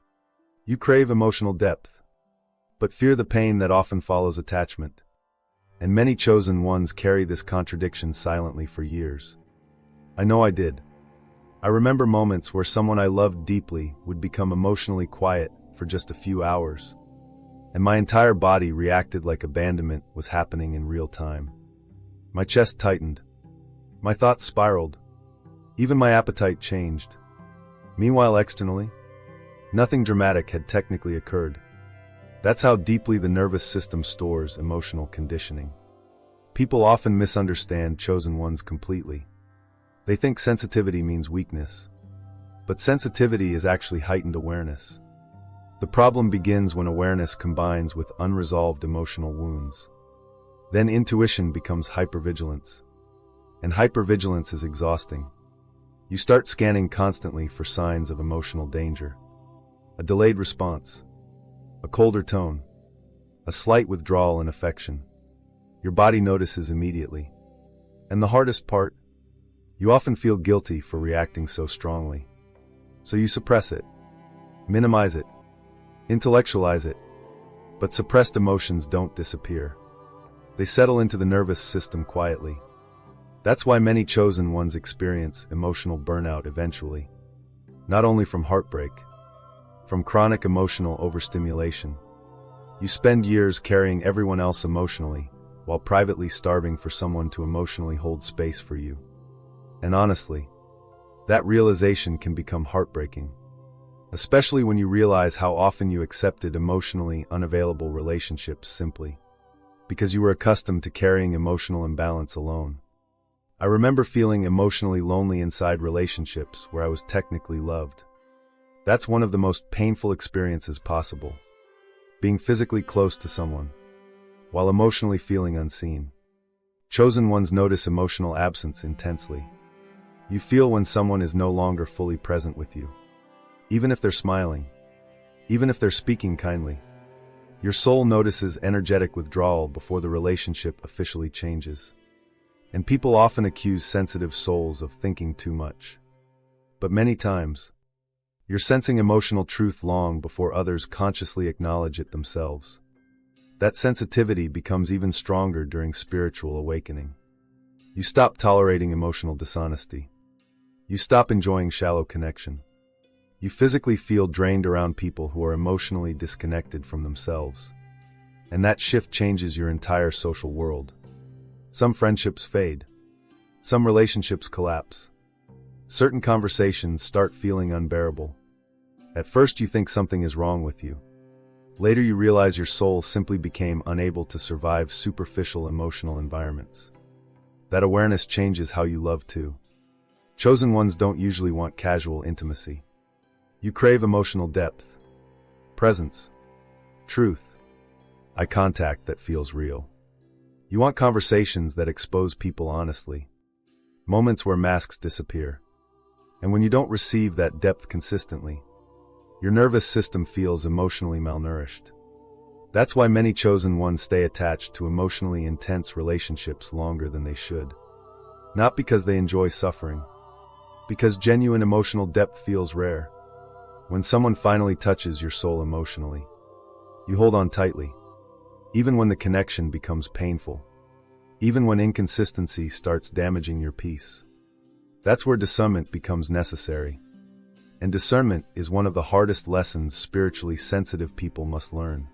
You crave emotional depth, but fear the pain that often follows attachment. And many chosen ones carry this contradiction silently for years. I know I did. I remember moments where someone I loved deeply would become emotionally quiet for just a few hours, and my entire body reacted like abandonment was happening in real time. My chest tightened. My thoughts spiraled. Even my appetite changed. Meanwhile, externally, nothing dramatic had technically occurred. That's how deeply the nervous system stores emotional conditioning. People often misunderstand chosen ones completely. They think sensitivity means weakness, But sensitivity is actually heightened awareness. The problem begins when awareness combines with unresolved emotional wounds. Then intuition becomes hypervigilance. And hypervigilance is exhausting. You start scanning constantly for signs of emotional danger. A delayed response, a colder tone, a slight withdrawal in affection. Your body notices immediately. And the hardest part, you often feel guilty for reacting so strongly. So you suppress it, minimize it, intellectualize it. But suppressed emotions don't disappear. They settle into the nervous system quietly. That's why many chosen ones experience emotional burnout eventually. Not only from heartbreak, from chronic emotional overstimulation. You spend years carrying everyone else emotionally, while privately starving for someone to emotionally hold space for you. And honestly, that realization can become heartbreaking. Especially when you realize how often you accepted emotionally unavailable relationships simply because you were accustomed to carrying emotional imbalance alone. I remember feeling emotionally lonely inside relationships where I was technically loved. That's one of the most painful experiences possible. Being physically close to someone, while emotionally feeling unseen. Chosen ones notice emotional absence intensely. You feel when someone is no longer fully present with you. Even if they're smiling, even if they're speaking kindly. Your soul notices energetic withdrawal before the relationship officially changes. And people often accuse sensitive souls of thinking too much. But many times, you're sensing emotional truth long before others consciously acknowledge it themselves. That sensitivity becomes even stronger during spiritual awakening. You stop tolerating emotional dishonesty. You stop enjoying shallow connection. You physically feel drained around people who are emotionally disconnected from themselves. And that shift changes your entire social world. Some friendships fade. Some relationships collapse. Certain conversations start feeling unbearable. At first you think something is wrong with you. Later you realize your soul simply became unable to survive superficial emotional environments. That awareness changes how you love too. Chosen ones don't usually want casual intimacy. You crave emotional depth, presence, truth, eye contact that feels real. You want conversations that expose people honestly, moments where masks disappear. And when you don't receive that depth consistently, your nervous system feels emotionally malnourished. That's why many chosen ones stay attached to emotionally intense relationships longer than they should. Not because they enjoy suffering, because genuine emotional depth feels rare. When someone finally touches your soul emotionally, you hold on tightly, even when the connection becomes painful, even when inconsistency starts damaging your peace. That's where discernment becomes necessary. And discernment is one of the hardest lessons spiritually sensitive people must learn.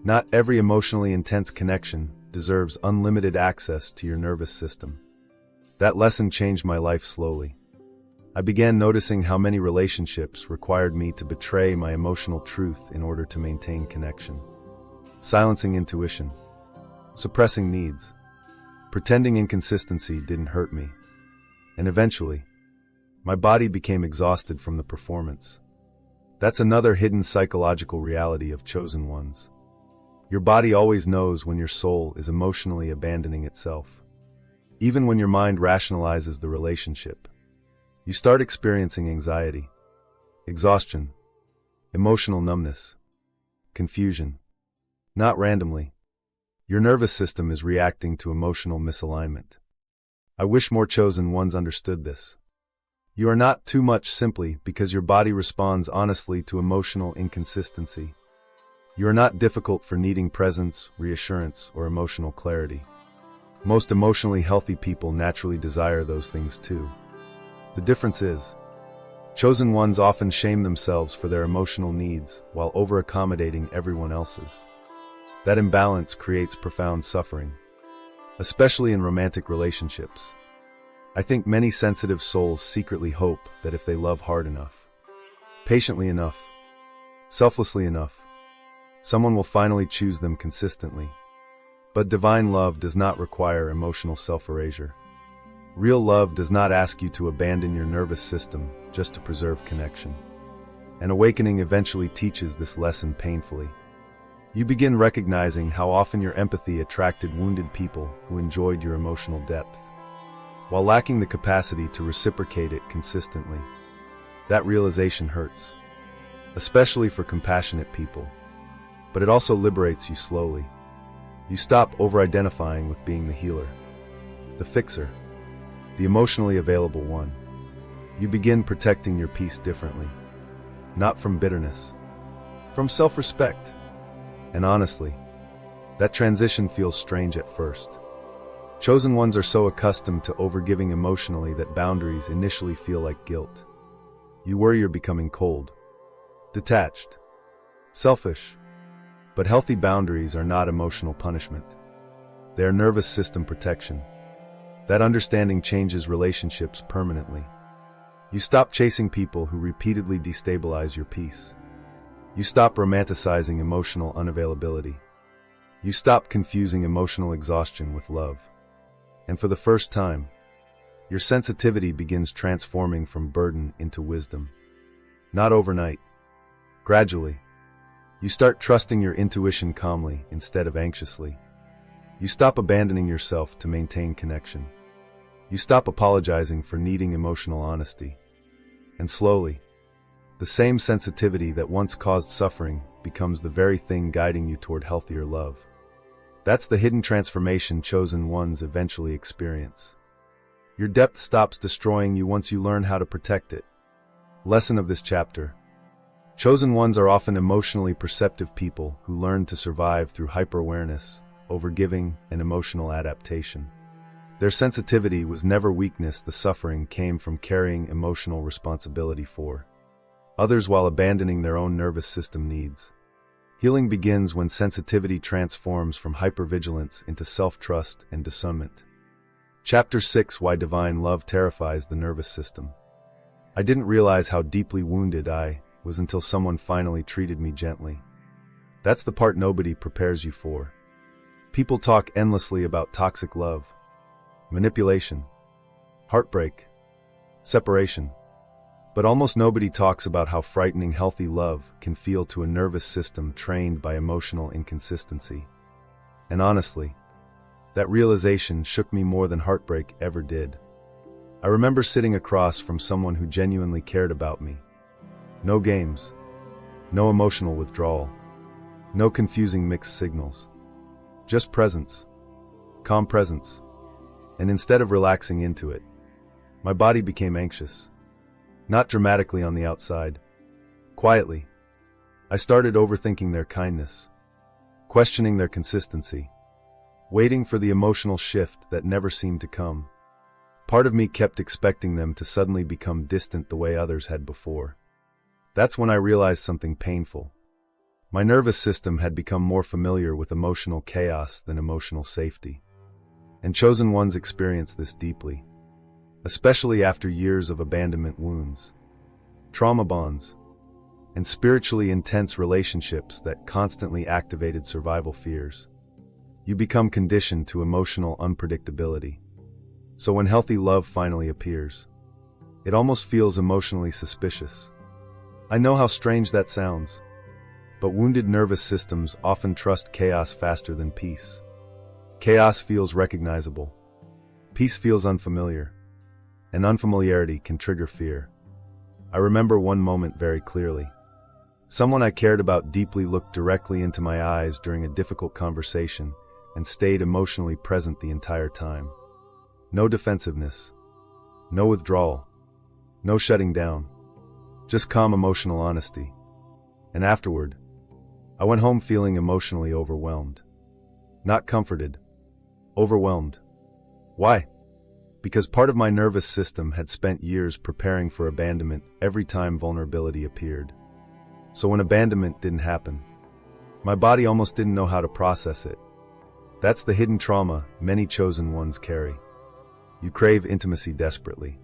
Not every emotionally intense connection deserves unlimited access to your nervous system. That lesson changed my life slowly. I began noticing how many relationships required me to betray my emotional truth in order to maintain connection. Silencing intuition, suppressing needs, pretending inconsistency didn't hurt me. And eventually, my body became exhausted from the performance. That's another hidden psychological reality of chosen ones. Your body always knows when your soul is emotionally abandoning itself. Even when your mind rationalizes the relationship, you start experiencing anxiety, exhaustion, emotional numbness, confusion. Not randomly. Your nervous system is reacting to emotional misalignment. I wish more chosen ones understood this. You are not too much simply because your body responds honestly to emotional inconsistency. You are not difficult for needing presence, reassurance, or emotional clarity. Most emotionally healthy people naturally desire those things too. The difference is, chosen ones often shame themselves for their emotional needs while over-accommodating everyone else's. That imbalance creates profound suffering, especially in romantic relationships. I think many sensitive souls secretly hope that if they love hard enough, patiently enough, selflessly enough, someone will finally choose them consistently. But divine love does not require emotional self-erasure. Real love does not ask you to abandon your nervous system just to preserve connection. And awakening eventually teaches this lesson painfully. You begin recognizing how often your empathy attracted wounded people who enjoyed your emotional depth, while lacking the capacity to reciprocate it consistently. That realization hurts, especially for compassionate people, but it also liberates you slowly. You stop over-identifying with being the healer, the fixer, the emotionally available one. You begin protecting your peace differently, not from bitterness, from self-respect. And honestly, that transition feels strange at first. Chosen ones are so accustomed to overgiving emotionally that boundaries initially feel like guilt. You worry you're becoming cold, detached, selfish. But healthy boundaries are not emotional punishment. They are nervous system protection. That understanding changes relationships permanently. You stop chasing people who repeatedly destabilize your peace. You stop romanticizing emotional unavailability. You stop confusing emotional exhaustion with love. And for the first time, your sensitivity begins transforming from burden into wisdom. Not overnight, gradually. You start trusting your intuition calmly instead of anxiously. You stop abandoning yourself to maintain connection. You stop apologizing for needing emotional honesty. And slowly, the same sensitivity that once caused suffering becomes the very thing guiding you toward healthier love. That's the hidden transformation chosen ones eventually experience. Your depth stops destroying you once you learn how to protect it. Lesson of this chapter: chosen ones are often emotionally perceptive people who learn to survive through hyper-awareness, overgiving, and emotional adaptation. Their sensitivity was never weakness. The suffering came from carrying emotional responsibility for others while abandoning their own nervous system needs. Healing begins when sensitivity transforms from hypervigilance into self-trust and discernment. Chapter 6: Why Divine Love Terrifies the Nervous System. I didn't realize how deeply wounded I was until someone finally treated me gently. That's the part nobody prepares you for. People talk endlessly about toxic love, manipulation, heartbreak, separation. But almost nobody talks about how frightening healthy love can feel to a nervous system trained by emotional inconsistency. And honestly, that realization shook me more than heartbreak ever did. I remember sitting across from someone who genuinely cared about me. No games, no emotional withdrawal, no confusing mixed signals. Just presence, calm presence. And instead of relaxing into it, my body became anxious. Not dramatically on the outside. Quietly, I started overthinking their kindness, questioning their consistency, waiting for the emotional shift that never seemed to come. Part of me kept expecting them to suddenly become distant the way others had before. That's when I realized something painful. My nervous system had become more familiar with emotional chaos than emotional safety. And chosen ones experience this deeply, especially after years of abandonment wounds, trauma bonds, and spiritually intense relationships that constantly activated survival fears. You become conditioned to emotional unpredictability. So when healthy love finally appears, it almost feels emotionally suspicious. I know how strange that sounds, but wounded nervous systems often trust chaos faster than peace. Chaos feels recognizable. Peace feels unfamiliar. And unfamiliarity can trigger fear. I remember one moment very clearly. Someone I cared about deeply looked directly into my eyes during a difficult conversation and stayed emotionally present the entire time. No defensiveness, no withdrawal, no shutting down, just calm emotional honesty. And afterward, I went home feeling emotionally overwhelmed. Not comforted, overwhelmed. Why? Because part of my nervous system had spent years preparing for abandonment every time vulnerability appeared. So when abandonment didn't happen, my body almost didn't know how to process it. That's the hidden trauma many chosen ones carry. You crave intimacy desperately,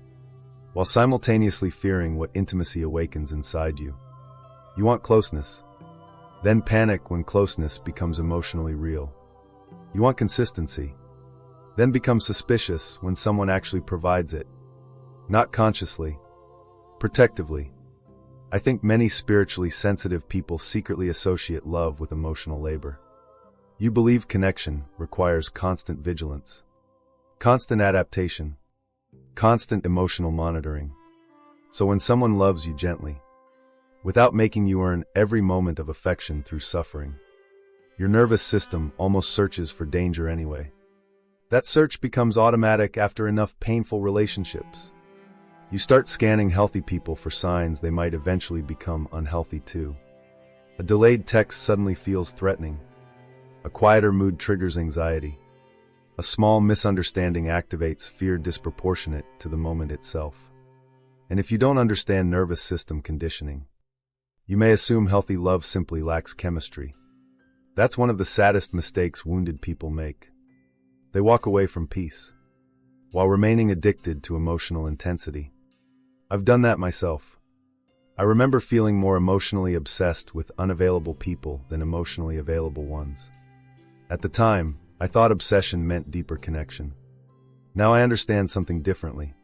while simultaneously fearing what intimacy awakens inside you. You want closeness, then panic when closeness becomes emotionally real. You want consistency, then become suspicious when someone actually provides it. Not consciously, Protectively. I think many spiritually sensitive people secretly associate love with emotional labor. You believe connection requires constant vigilance, constant adaptation, constant emotional monitoring. So when someone loves you gently, without making you earn every moment of affection through suffering, your nervous system almost searches for danger anyway. That search becomes automatic after enough painful relationships. You start scanning healthy people for signs they might eventually become unhealthy too. A delayed text suddenly feels threatening. A quieter mood triggers anxiety. A small misunderstanding activates fear disproportionate to the moment itself. And if you don't understand nervous system conditioning, you may assume healthy love simply lacks chemistry. That's one of the saddest mistakes wounded people make. They walk away from peace, while remaining addicted to emotional intensity. I've done that myself. I remember feeling more emotionally obsessed with unavailable people than emotionally available ones. At the time, I thought obsession meant deeper connection. Now I understand something differently.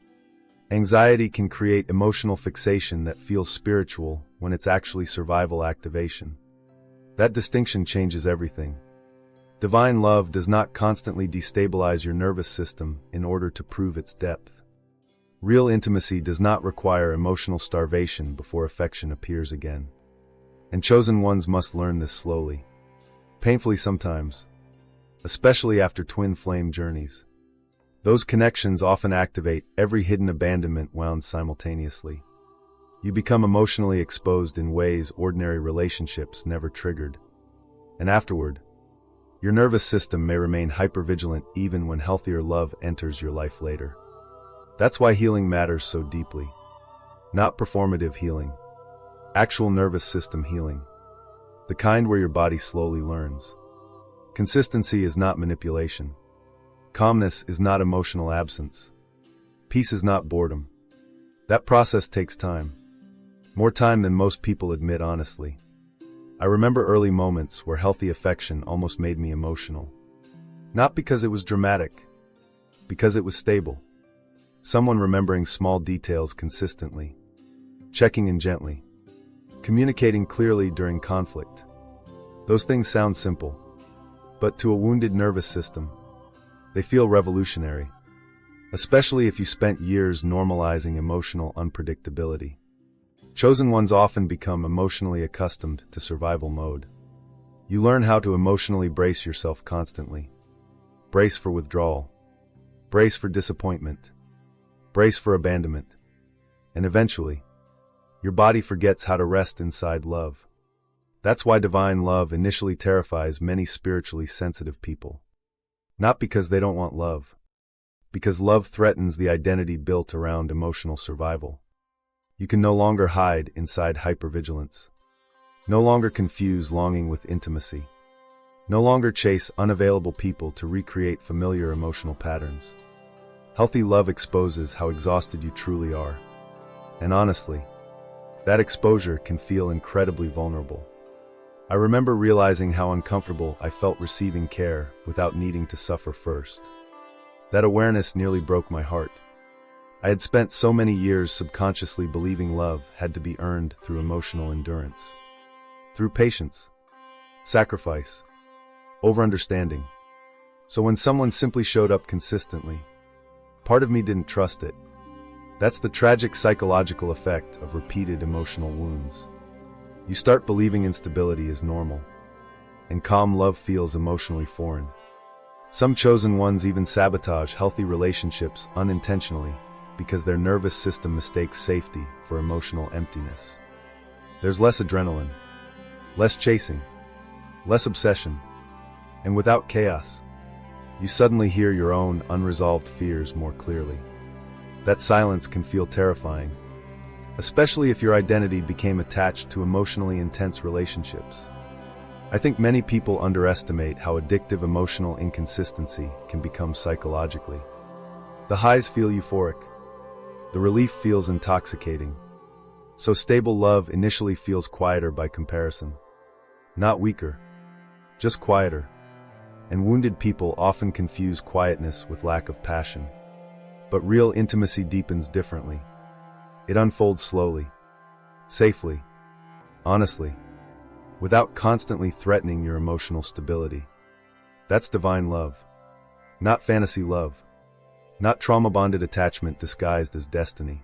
Anxiety can create emotional fixation that feels spiritual when it's actually survival activation. That distinction changes everything. Divine love does not constantly destabilize your nervous system in order to prove its depth. Real intimacy does not require emotional starvation before affection appears again. And chosen ones must learn this slowly. Painfully sometimes. Especially after twin flame journeys. Those connections often activate every hidden abandonment wound simultaneously. You become emotionally exposed in ways ordinary relationships never triggered. And afterward, your nervous system may remain hypervigilant even when healthier love enters your life later. That's why healing matters so deeply. Not performative healing. Actual nervous system healing. The kind where your body slowly learns. Consistency is not manipulation. Calmness is not emotional absence. Peace is not boredom. That process takes time. More time than most people admit honestly. I remember early moments where healthy affection almost made me emotional. Not because it was dramatic, because it was stable. Someone remembering small details consistently, checking in gently, communicating clearly during conflict. Those things sound simple, but to a wounded nervous system, they feel revolutionary, especially if you spent years normalizing emotional unpredictability. Chosen ones often become emotionally accustomed to survival mode. You learn how to emotionally brace yourself constantly. Brace for withdrawal. Brace for disappointment. Brace for abandonment. And eventually, your body forgets how to rest inside love. That's why divine love initially terrifies many spiritually sensitive people. Not because they don't want love, because love threatens the identity built around emotional survival. You can no longer hide inside hypervigilance. No longer confuse longing with intimacy. No longer chase unavailable people to recreate familiar emotional patterns. Healthy love exposes how exhausted you truly are. And honestly, that exposure can feel incredibly vulnerable. I remember realizing how uncomfortable I felt receiving care without needing to suffer first. That awareness nearly broke my heart. I had spent so many years subconsciously believing love had to be earned through emotional endurance. Through patience, sacrifice, over-understanding. So when someone simply showed up consistently, part of me didn't trust it. That's the tragic psychological effect of repeated emotional wounds. You start believing instability is normal, and calm love feels emotionally foreign. Some chosen ones even sabotage healthy relationships unintentionally because their nervous system mistakes safety for emotional emptiness. There's less adrenaline, less chasing, less obsession, and without chaos, you suddenly hear your own unresolved fears more clearly. That silence can feel terrifying, especially if your identity became attached to emotionally intense relationships. I think many people underestimate how addictive emotional inconsistency can become psychologically. The highs feel euphoric. The relief feels intoxicating. So stable love initially feels quieter by comparison. Not weaker, just quieter. And wounded people often confuse quietness with lack of passion. But real intimacy deepens differently. It unfolds slowly, safely, honestly, without constantly threatening your emotional stability. That's divine love, not fantasy love, not trauma-bonded attachment disguised as destiny.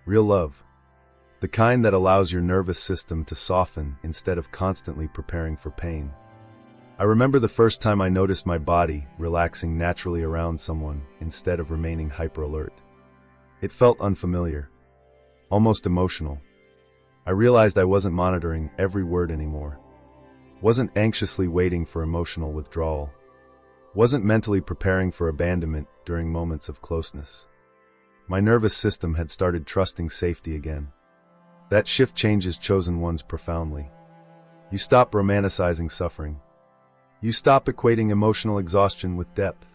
Real love, the kind that allows your nervous system to soften instead of constantly preparing for pain. I remember the first time I noticed my body relaxing naturally around someone instead of remaining hyper-alert. It felt unfamiliar, almost emotional. I realized I wasn't monitoring every word anymore, wasn't anxiously waiting for emotional withdrawal, wasn't mentally preparing for abandonment during moments of closeness. My nervous system had started trusting safety again. That shift changes chosen ones profoundly. You stop romanticizing suffering. You stop equating emotional exhaustion with depth.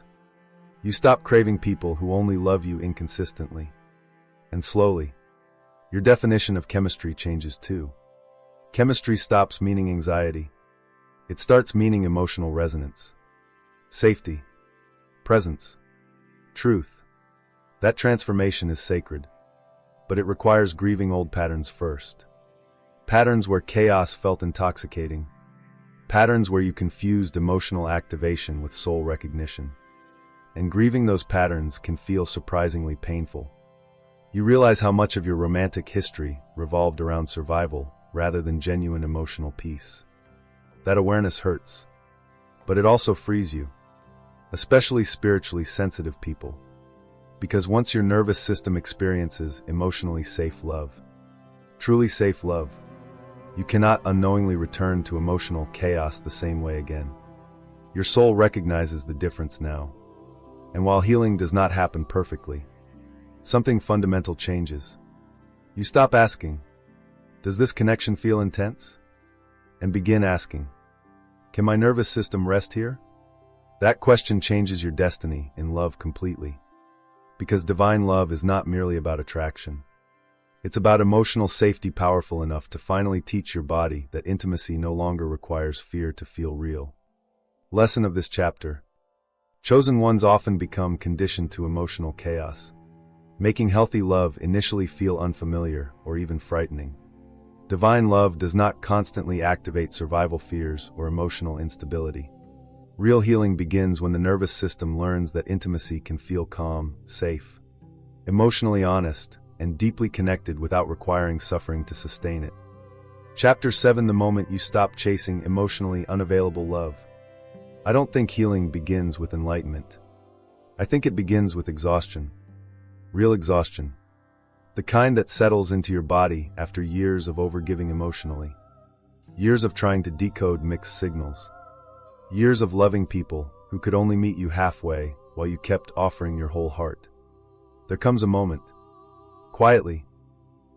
You stop craving people who only love you inconsistently. And slowly, your definition of chemistry changes too. Chemistry stops meaning anxiety. It starts meaning emotional resonance, safety, presence, truth. That transformation is sacred, but it requires grieving old patterns first. Patterns where chaos felt intoxicating. Patterns where you confused emotional activation with soul recognition. And grieving those patterns can feel surprisingly painful. You realize how much of your romantic history revolved around survival rather than genuine emotional peace. That awareness hurts, but it also frees you, especially spiritually sensitive people. Because once your nervous system experiences emotionally safe love, truly safe love, you cannot unknowingly return to emotional chaos the same way again. Your soul recognizes the difference now. And while healing does not happen perfectly, something fundamental changes. You stop asking, "Does this connection feel intense?" and begin asking, "Can my nervous system rest here?" That question changes your destiny in love completely. Because divine love is not merely about attraction. It's about emotional safety powerful enough to finally teach your body that intimacy no longer requires fear to feel real. Lesson of this chapter. Chosen ones often become conditioned to emotional chaos, making healthy love initially feel unfamiliar or even frightening. Divine love does not constantly activate survival fears or emotional instability. Real healing begins when the nervous system learns that intimacy can feel calm, safe, emotionally honest, and deeply connected without requiring suffering to sustain it. Chapter 7. The moment you stop chasing emotionally unavailable love. I don't think healing begins with enlightenment. I think it begins with exhaustion. Real exhaustion. The kind that settles into your body after years of overgiving emotionally. Years of trying to decode mixed signals. Years of loving people who could only meet you halfway while you kept offering your whole heart. There comes a moment, quietly,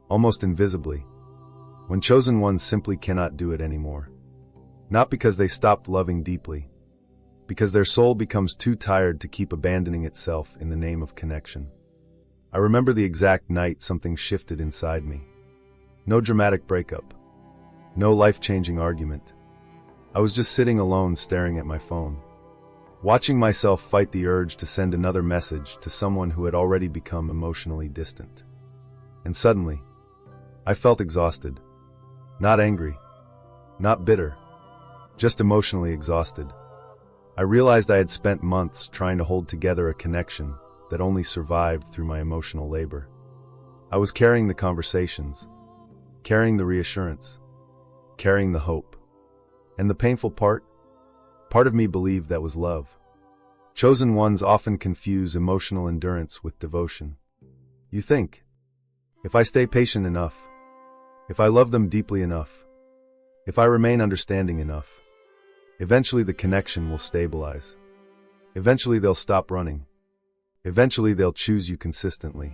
almost invisibly, when chosen ones simply cannot do it anymore. Not because they stopped loving deeply, because their soul becomes too tired to keep abandoning itself in the name of connection. I remember the exact night something shifted inside me. No dramatic breakup. No life-changing argument. I was just sitting alone staring at my phone, watching myself fight the urge to send another message to someone who had already become emotionally distant. And suddenly, I felt exhausted. Not angry, not bitter, just emotionally exhausted. I realized I had spent months trying to hold together a connection that only survived through my emotional labor. I was carrying the conversations, carrying the reassurance, carrying the hope. And the painful part of me believed that was love. Chosen ones often confuse emotional endurance with devotion. You think, if I stay patient enough, if I love them deeply enough, if I remain understanding enough, eventually the connection will stabilize. Eventually they'll stop running. Eventually they'll choose you consistently.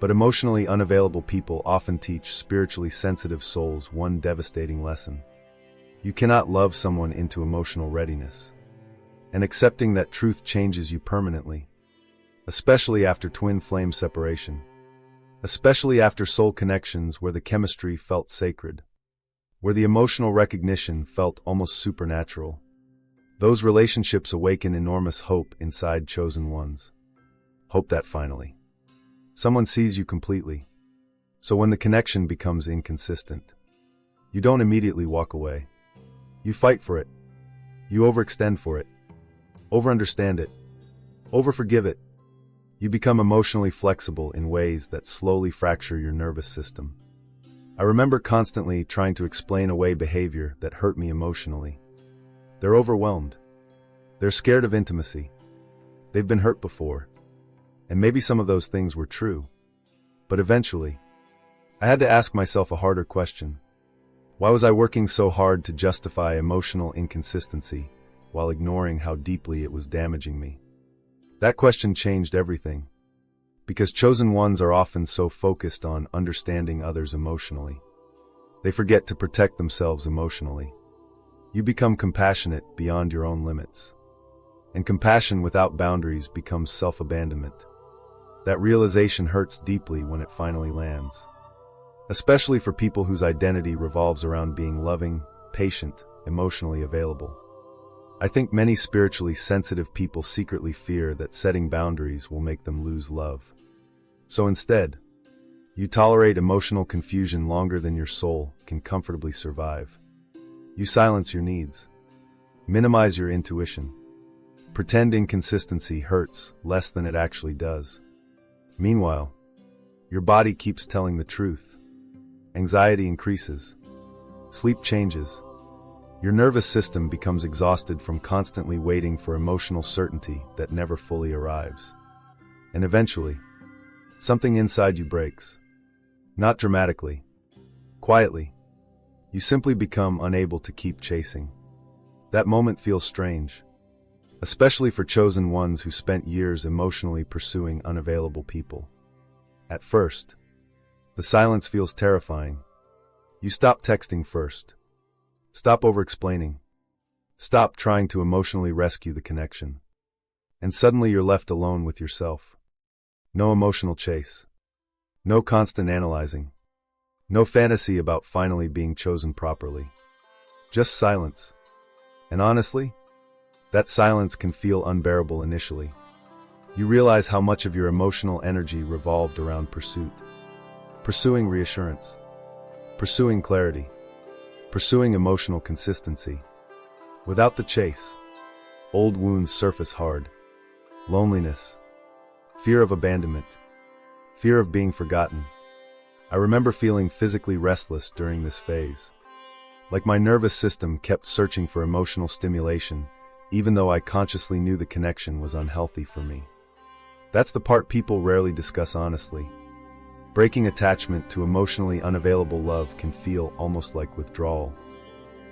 But emotionally unavailable people often teach spiritually sensitive souls one devastating lesson. You cannot love someone into emotional readiness. And accepting that truth changes you permanently. Especially after twin flame separation. Especially after soul connections where the chemistry felt sacred. Where the emotional recognition felt almost supernatural. Those relationships awaken enormous hope inside chosen ones. Hope that finally, someone sees you completely. So when the connection becomes inconsistent, you don't immediately walk away. You fight for it. You overextend for it. Overunderstand it. Overforgive it. You become emotionally flexible in ways that slowly fracture your nervous system. I remember constantly trying to explain away behavior that hurt me emotionally. They're overwhelmed. They're scared of intimacy. They've been hurt before. And maybe some of those things were true. But eventually, I had to ask myself a harder question. Why was I working so hard to justify emotional inconsistency while ignoring how deeply it was damaging me? That question changed everything. Because chosen ones are often so focused on understanding others emotionally. They forget to protect themselves emotionally. You become compassionate beyond your own limits. And compassion without boundaries becomes self-abandonment. That realization hurts deeply when it finally lands. Especially for people whose identity revolves around being loving, patient, emotionally available. I think many spiritually sensitive people secretly fear that setting boundaries will make them lose love. So instead, you tolerate emotional confusion longer than your soul can comfortably survive. You silence your needs. Minimize your intuition. Pretend inconsistency hurts less than it actually does. Meanwhile, your body keeps telling the truth. Anxiety increases. Sleep changes. Your nervous system becomes exhausted from constantly waiting for emotional certainty that never fully arrives. And eventually, something inside you breaks. Not dramatically. Quietly. You simply become unable to keep chasing. That moment feels strange. Especially for chosen ones who spent years emotionally pursuing unavailable people. At first, the silence feels terrifying. You stop texting first. Stop over-explaining. Stop trying to emotionally rescue the connection. And suddenly you're left alone with yourself. No emotional chase. No constant analyzing. No fantasy about finally being chosen properly. Just silence. And honestly, that silence can feel unbearable initially. You realize how much of your emotional energy revolved around pursuit. Pursuing reassurance. Pursuing clarity. Pursuing emotional consistency. Without the chase, old wounds surface hard. Loneliness. Fear of abandonment. Fear of being forgotten. I remember feeling physically restless during this phase. Like my nervous system kept searching for emotional stimulation, even though I consciously knew the connection was unhealthy for me. That's the part people rarely discuss honestly. Breaking attachment to emotionally unavailable love can feel almost like withdrawal.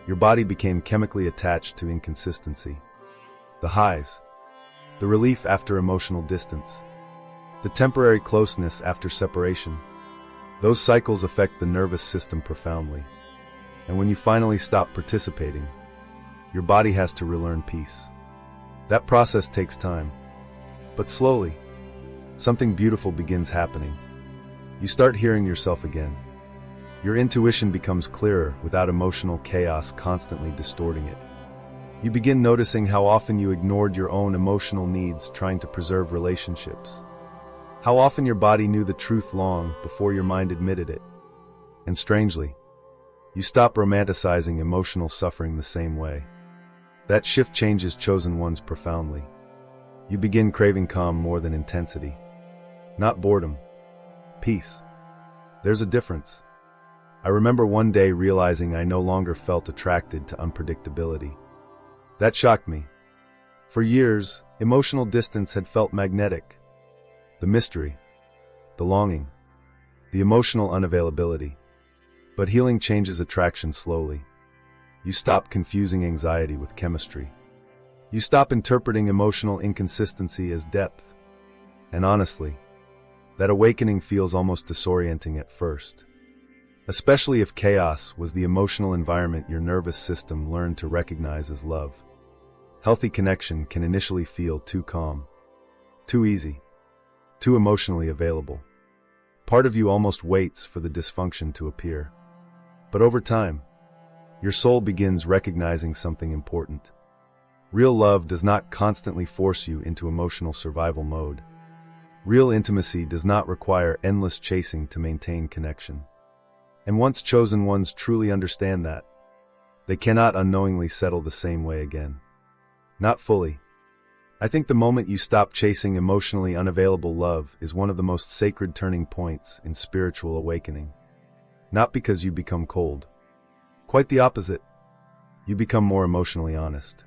Your body became chemically attached to inconsistency. The highs. The relief after emotional distance. The temporary closeness after separation. Those cycles affect the nervous system profoundly. And when you finally stop participating, your body has to relearn peace. That process takes time. But slowly, something beautiful begins happening. You start hearing yourself again. Your intuition becomes clearer without emotional chaos constantly distorting it. You begin noticing how often you ignored your own emotional needs trying to preserve relationships. How often your body knew the truth long before your mind admitted it. And strangely, you stop romanticizing emotional suffering the same way. That shift changes chosen ones profoundly. You begin craving calm more than intensity. Not boredom. Peace. There's a difference. I remember one day realizing I no longer felt attracted to unpredictability. That shocked me. For years, emotional distance had felt magnetic. The mystery, the longing, the emotional unavailability. But healing changes attraction slowly. You stop confusing anxiety with chemistry. You stop interpreting emotional inconsistency as depth. And honestly, that awakening feels almost disorienting at first. Especially if chaos was the emotional environment your nervous system learned to recognize as love. Healthy connection can initially feel too calm, too easy, too emotionally available. Part of you almost waits for the dysfunction to appear. But over time, your soul begins recognizing something important. Real love does not constantly force you into emotional survival mode. Real intimacy does not require endless chasing to maintain connection. And once chosen ones truly understand that, they cannot unknowingly settle the same way again. Not fully. I think the moment you stop chasing emotionally unavailable love is one of the most sacred turning points in spiritual awakening. Not because you become cold. Quite the opposite. You become more emotionally honest.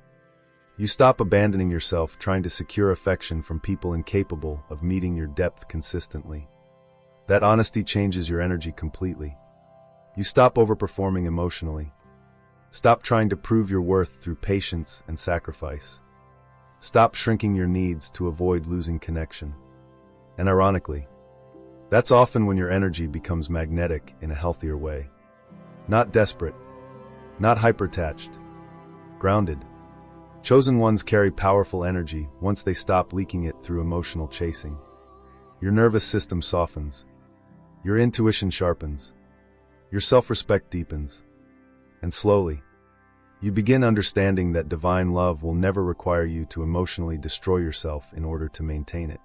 You stop abandoning yourself trying to secure affection from people incapable of meeting your depth consistently. That honesty changes your energy completely. You stop overperforming emotionally. Stop trying to prove your worth through patience and sacrifice. Stop shrinking your needs to avoid losing connection. And ironically, that's often when your energy becomes magnetic in a healthier way. Not desperate, not hyper-attached, grounded. Chosen ones carry powerful energy once they stop leaking it through emotional chasing. Your nervous system softens. Your intuition sharpens. Your self-respect deepens. And slowly, you begin understanding that divine love will never require you to emotionally destroy yourself in order to maintain it.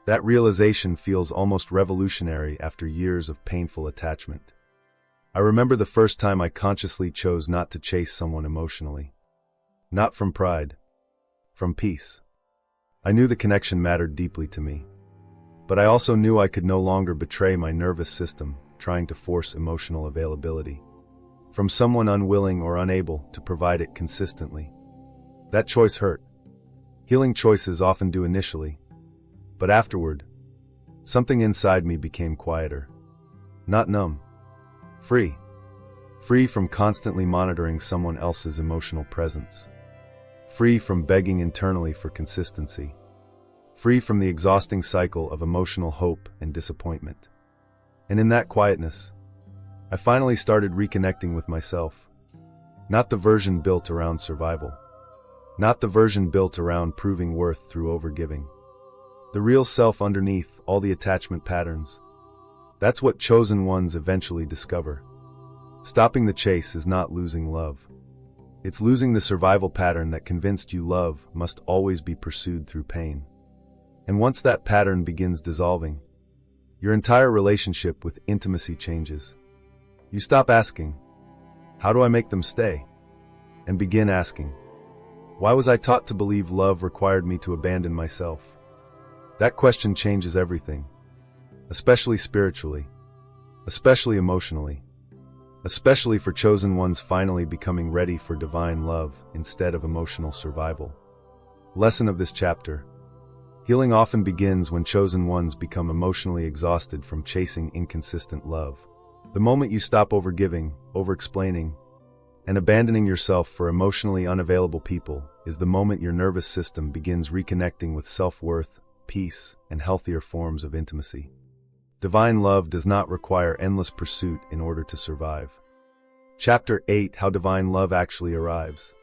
That realization feels almost revolutionary after years of painful attachment. I remember the first time I consciously chose not to chase someone emotionally. Not from pride, from peace. I knew the connection mattered deeply to me, but I also knew I could no longer betray my nervous system trying to force emotional availability from someone unwilling or unable to provide it consistently. That choice hurt. Healing choices often do initially, but afterward, something inside me became quieter. Not numb. Free. Free from constantly monitoring someone else's emotional presence. Free from begging internally for consistency. Free from the exhausting cycle of emotional hope and disappointment. And in that quietness, I finally started reconnecting with myself. Not the version built around survival. Not the version built around proving worth through overgiving. The real self underneath all the attachment patterns. That's what chosen ones eventually discover. Stopping the chase is not losing love. It's losing the survival pattern that convinced you love must always be pursued through pain. And once that pattern begins dissolving, your entire relationship with intimacy changes. You stop asking, how do I make them stay? And begin asking, why was I taught to believe love required me to abandon myself? That question changes everything, especially spiritually, especially emotionally. Especially for chosen ones finally becoming ready for divine love instead of emotional survival. Lesson of this chapter. Healing often begins when chosen ones become emotionally exhausted from chasing inconsistent love. The moment you stop overgiving, overexplaining, and abandoning yourself for emotionally unavailable people is the moment your nervous system begins reconnecting with self-worth, peace, and healthier forms of intimacy. Divine love does not require endless pursuit in order to survive. Chapter 8: How Divine Love Actually Arrives.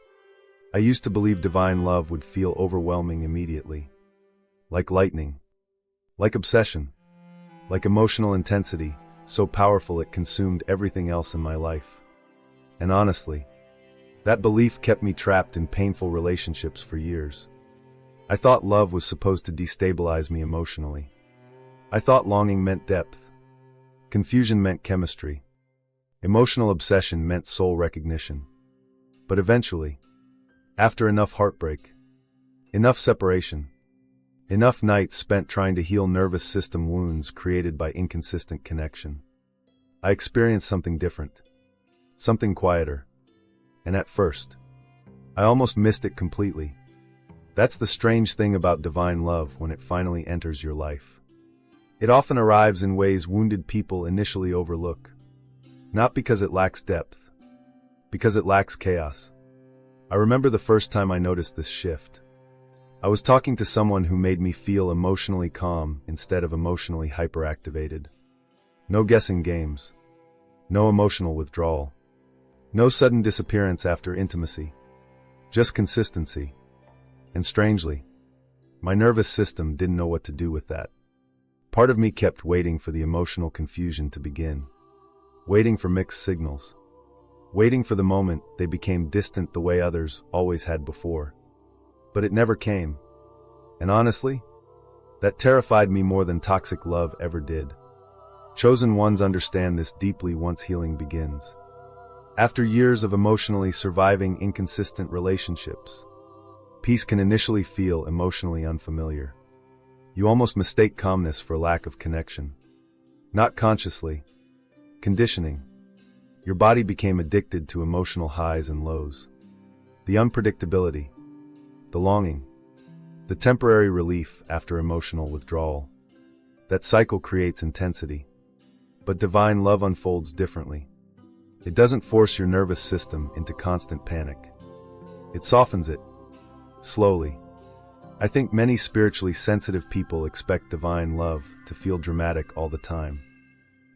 I used to believe divine love would feel overwhelming immediately. Like lightning. Like obsession. Like emotional intensity, so powerful it consumed everything else in my life. And honestly, that belief kept me trapped in painful relationships for years. I thought love was supposed to destabilize me emotionally. I thought longing meant depth. Confusion meant chemistry. Emotional obsession meant soul recognition. But eventually, after enough heartbreak, enough separation, enough nights spent trying to heal nervous system wounds created by inconsistent connection, I experienced something different, something quieter. And at first, I almost missed it completely. That's the strange thing about divine love when it finally enters your life. It often arrives in ways wounded people initially overlook. Not because it lacks depth, because it lacks chaos. I remember the first time I noticed this shift. I was talking to someone who made me feel emotionally calm instead of emotionally hyperactivated. No guessing games. No emotional withdrawal. No sudden disappearance after intimacy. Just consistency. And strangely, my nervous system didn't know what to do with that. Part of me kept waiting for the emotional confusion to begin. Waiting for mixed signals. Waiting for the moment they became distant the way others always had before. But it never came. And honestly, That terrified me more than toxic love ever did. Chosen ones understand this deeply once healing begins. After years of emotionally surviving inconsistent relationships, peace can initially feel emotionally unfamiliar. You almost mistake calmness for lack of connection. Not consciously. Conditioning. Your body became addicted to emotional highs and lows. The unpredictability, the longing, the temporary relief after emotional withdrawal. That cycle creates intensity. But divine love unfolds differently. It doesn't force your nervous system into constant panic. It softens it, slowly. I think many spiritually sensitive people expect divine love to feel dramatic all the time.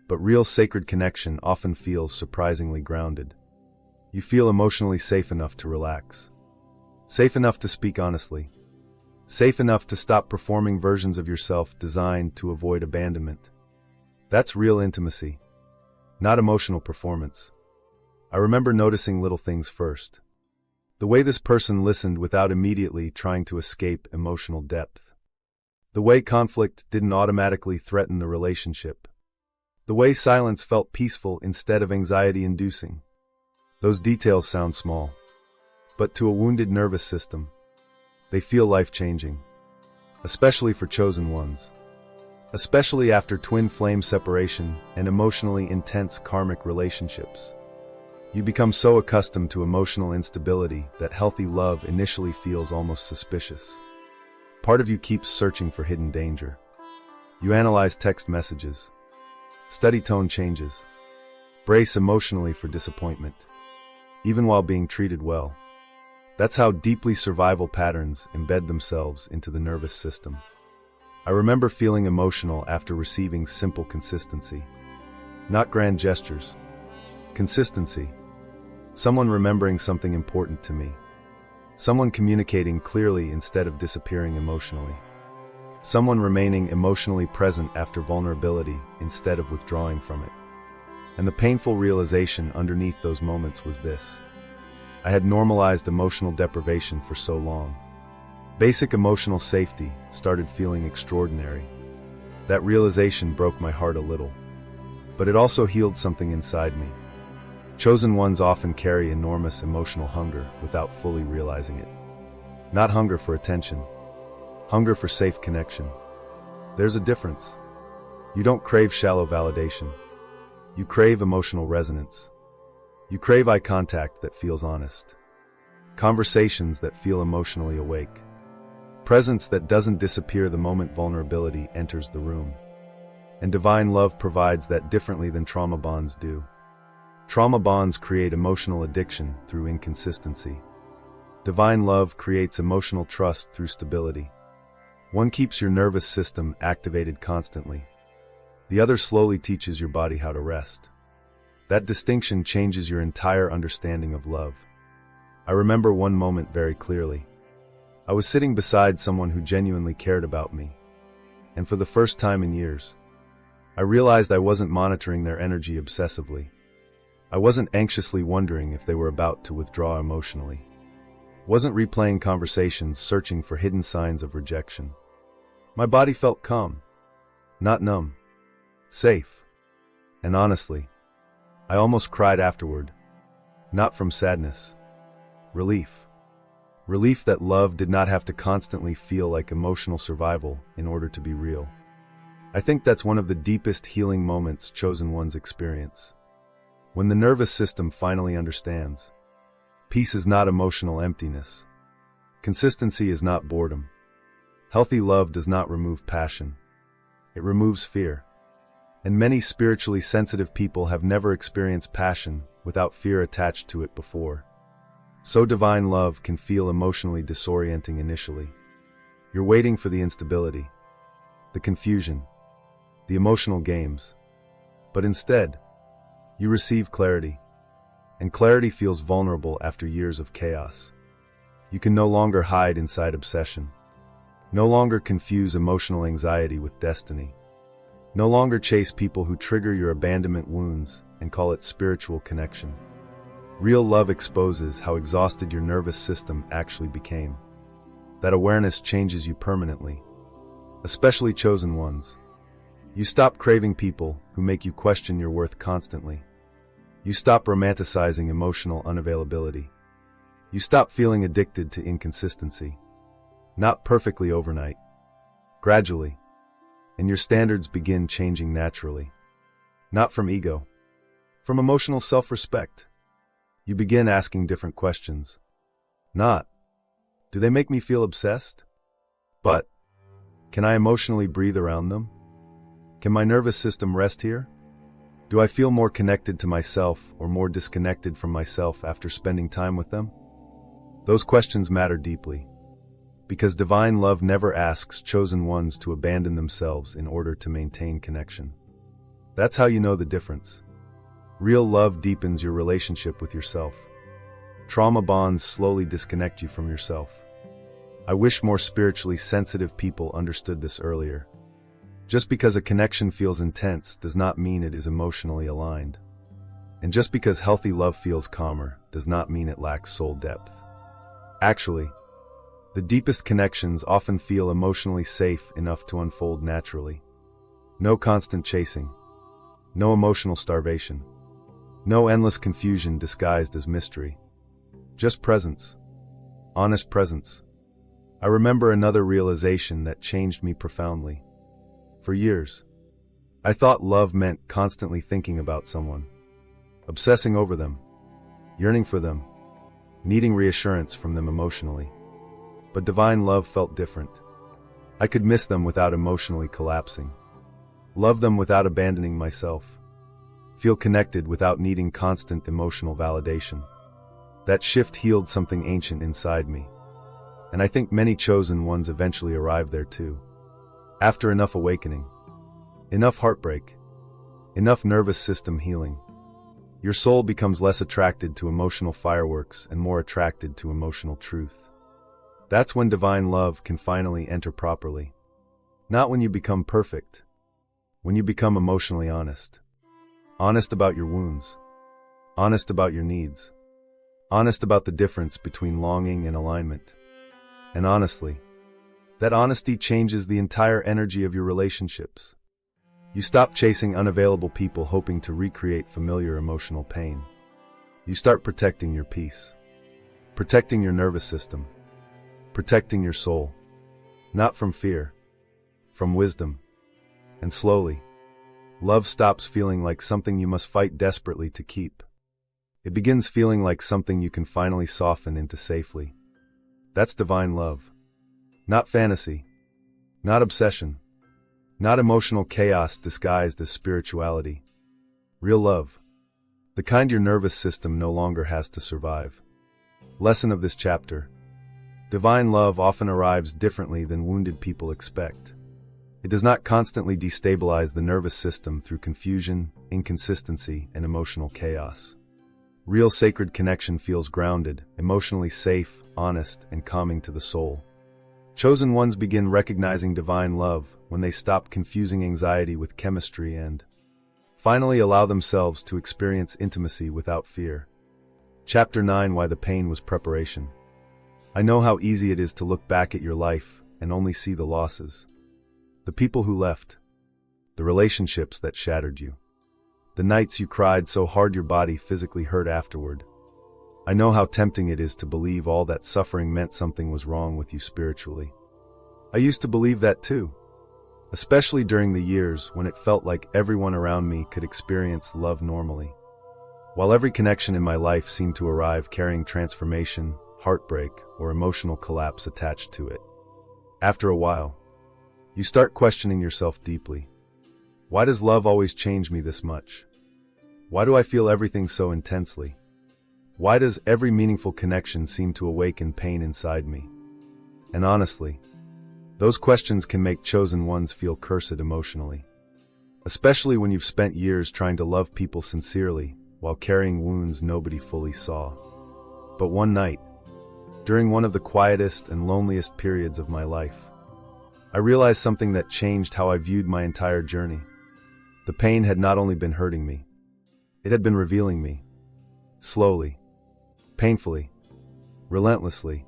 But real sacred connection often feels surprisingly grounded. You feel emotionally safe enough to relax. Safe enough to speak honestly. Safe enough to stop performing versions of yourself designed to avoid abandonment. That's real intimacy, not emotional performance. I remember noticing little things first. The way this person listened without immediately trying to escape emotional depth. The way conflict didn't automatically threaten the relationship. The way silence felt peaceful instead of anxiety-inducing. Those details sound small. But to a wounded nervous system, they feel life-changing. Especially for chosen ones. Especially after twin flame separation and emotionally intense karmic relationships. You become so accustomed to emotional instability that healthy love initially feels almost suspicious. Part of you keeps searching for hidden danger. You analyze text messages. Study tone changes. Brace emotionally for disappointment. Even while being treated well. That's how deeply survival patterns embed themselves into the nervous system. I remember feeling emotional after receiving simple consistency. Not grand gestures. Consistency. Someone remembering something important to me. Someone communicating clearly instead of disappearing emotionally. Someone remaining emotionally present after vulnerability instead of withdrawing from it. And the painful realization underneath those moments was this. I had normalized emotional deprivation for so long. Basic emotional safety started feeling extraordinary. That realization broke my heart a little. But it also healed something inside me. Chosen ones often carry enormous emotional hunger without fully realizing it. Not hunger for attention. Hunger for safe connection. There's a difference. You don't crave shallow validation. You crave emotional resonance. You crave eye contact that feels honest. Conversations that feel emotionally awake. Presence that doesn't disappear the moment vulnerability enters the room. And divine love provides that differently than trauma bonds do. Trauma bonds create emotional addiction through inconsistency. Divine love creates emotional trust through stability. One keeps your nervous system activated constantly. The other slowly teaches your body how to rest. That distinction changes your entire understanding of love. I remember one moment very clearly. I was sitting beside someone who genuinely cared about me. And for the first time in years, I realized I wasn't monitoring their energy obsessively. I wasn't anxiously wondering if they were about to withdraw emotionally. Wasn't replaying conversations searching for hidden signs of rejection. My body felt calm, not numb, safe. And honestly, I almost cried afterward. Not from sadness. Relief. Relief that love did not have to constantly feel like emotional survival in order to be real. I think that's one of the deepest healing moments chosen ones experience. When the nervous system finally understands. Peace is not emotional emptiness. Consistency is not boredom. Healthy love does not remove passion. It removes fear. And many spiritually sensitive people have never experienced passion without fear attached to it before. So divine love can feel emotionally disorienting initially. You're waiting for the instability, the confusion, the emotional games. But instead, you receive clarity. And clarity feels vulnerable after years of chaos. You can no longer hide inside obsession. No longer confuse emotional anxiety with destiny. No longer chase people who trigger your abandonment wounds and call it spiritual connection. Real love exposes how exhausted your nervous system actually became. That awareness changes you permanently. especially chosen ones. You stop craving people who make you question your worth constantly. You stop romanticizing emotional unavailability. You stop feeling addicted to inconsistency. Not perfectly overnight, gradually, and your standards begin changing naturally. Not from ego, from emotional self-respect. You begin asking different questions. Not, do they make me feel obsessed? But, can I emotionally breathe around them? Can my nervous system rest here? Do I feel more connected to myself or more disconnected from myself after spending time with them? Those questions matter deeply, because divine love never asks chosen ones to abandon themselves in order to maintain connection. That's how you know the difference. Real love deepens your relationship with yourself. Trauma bonds slowly disconnect you from yourself. I wish more spiritually sensitive people understood this earlier. Just because a connection feels intense does not mean it is emotionally aligned. And just because healthy love feels calmer does not mean it lacks soul depth. Actually, the deepest connections often feel emotionally safe enough to unfold naturally. No constant chasing. No emotional starvation. No endless confusion disguised as mystery. Just presence. Honest presence. I remember another realization that changed me profoundly. For years, I thought love meant constantly thinking about someone, obsessing over them, yearning for them, needing reassurance from them emotionally. But divine love felt different. I could miss them without emotionally collapsing, love them without abandoning myself, feel connected without needing constant emotional validation. That shift healed something ancient inside me, and I think many chosen ones eventually arrive there too. After enough awakening, enough heartbreak, enough nervous system healing, your soul becomes less attracted to emotional fireworks and more attracted to emotional truth. That's when divine love can finally enter properly. Not when you become perfect, when you become emotionally honest. Honest about your wounds, honest about your needs, honest about the difference between longing and alignment. And honestly, that honesty changes the entire energy of your relationships. You stop chasing unavailable people hoping to recreate familiar emotional pain. You start protecting your peace, protecting your nervous system, protecting your soul, not from fear, from wisdom. And slowly, love stops feeling like something you must fight desperately to keep. It begins feeling like something you can finally soften into safely. That's divine love. Not fantasy, not obsession, not emotional chaos disguised as spirituality. Real love. The kind your nervous system no longer has to survive. Lesson of this chapter. Divine love often arrives differently than wounded people expect. It does not constantly destabilize the nervous system through confusion, inconsistency, and emotional chaos. Real sacred connection feels grounded, emotionally safe, honest, and calming to the soul. Chosen ones begin recognizing divine love when they stop confusing anxiety with chemistry and finally allow themselves to experience intimacy without fear. Chapter 9: Why the Pain Was Preparation. I know how easy it is to look back at your life and only see the losses. The people who left, the relationships that shattered you, the nights you cried so hard your body physically hurt afterward. I know how tempting it is to believe all that suffering meant something was wrong with you spiritually. I used to believe that too, especially during the years when it felt like everyone around me could experience love normally. While every connection in my life seemed to arrive carrying transformation, heartbreak, or emotional collapse attached to it. After a while, you start questioning yourself deeply. Why does love always change me this much? Why do I feel everything so intensely? Why does every meaningful connection seem to awaken pain inside me? And honestly, those questions can make chosen ones feel cursed emotionally. Especially when you've spent years trying to love people sincerely while carrying wounds nobody fully saw. But one night, during one of the quietest and loneliest periods of my life, I realized something that changed how I viewed my entire journey. The pain had not only been hurting me, it had been revealing me. Slowly, painfully, relentlessly.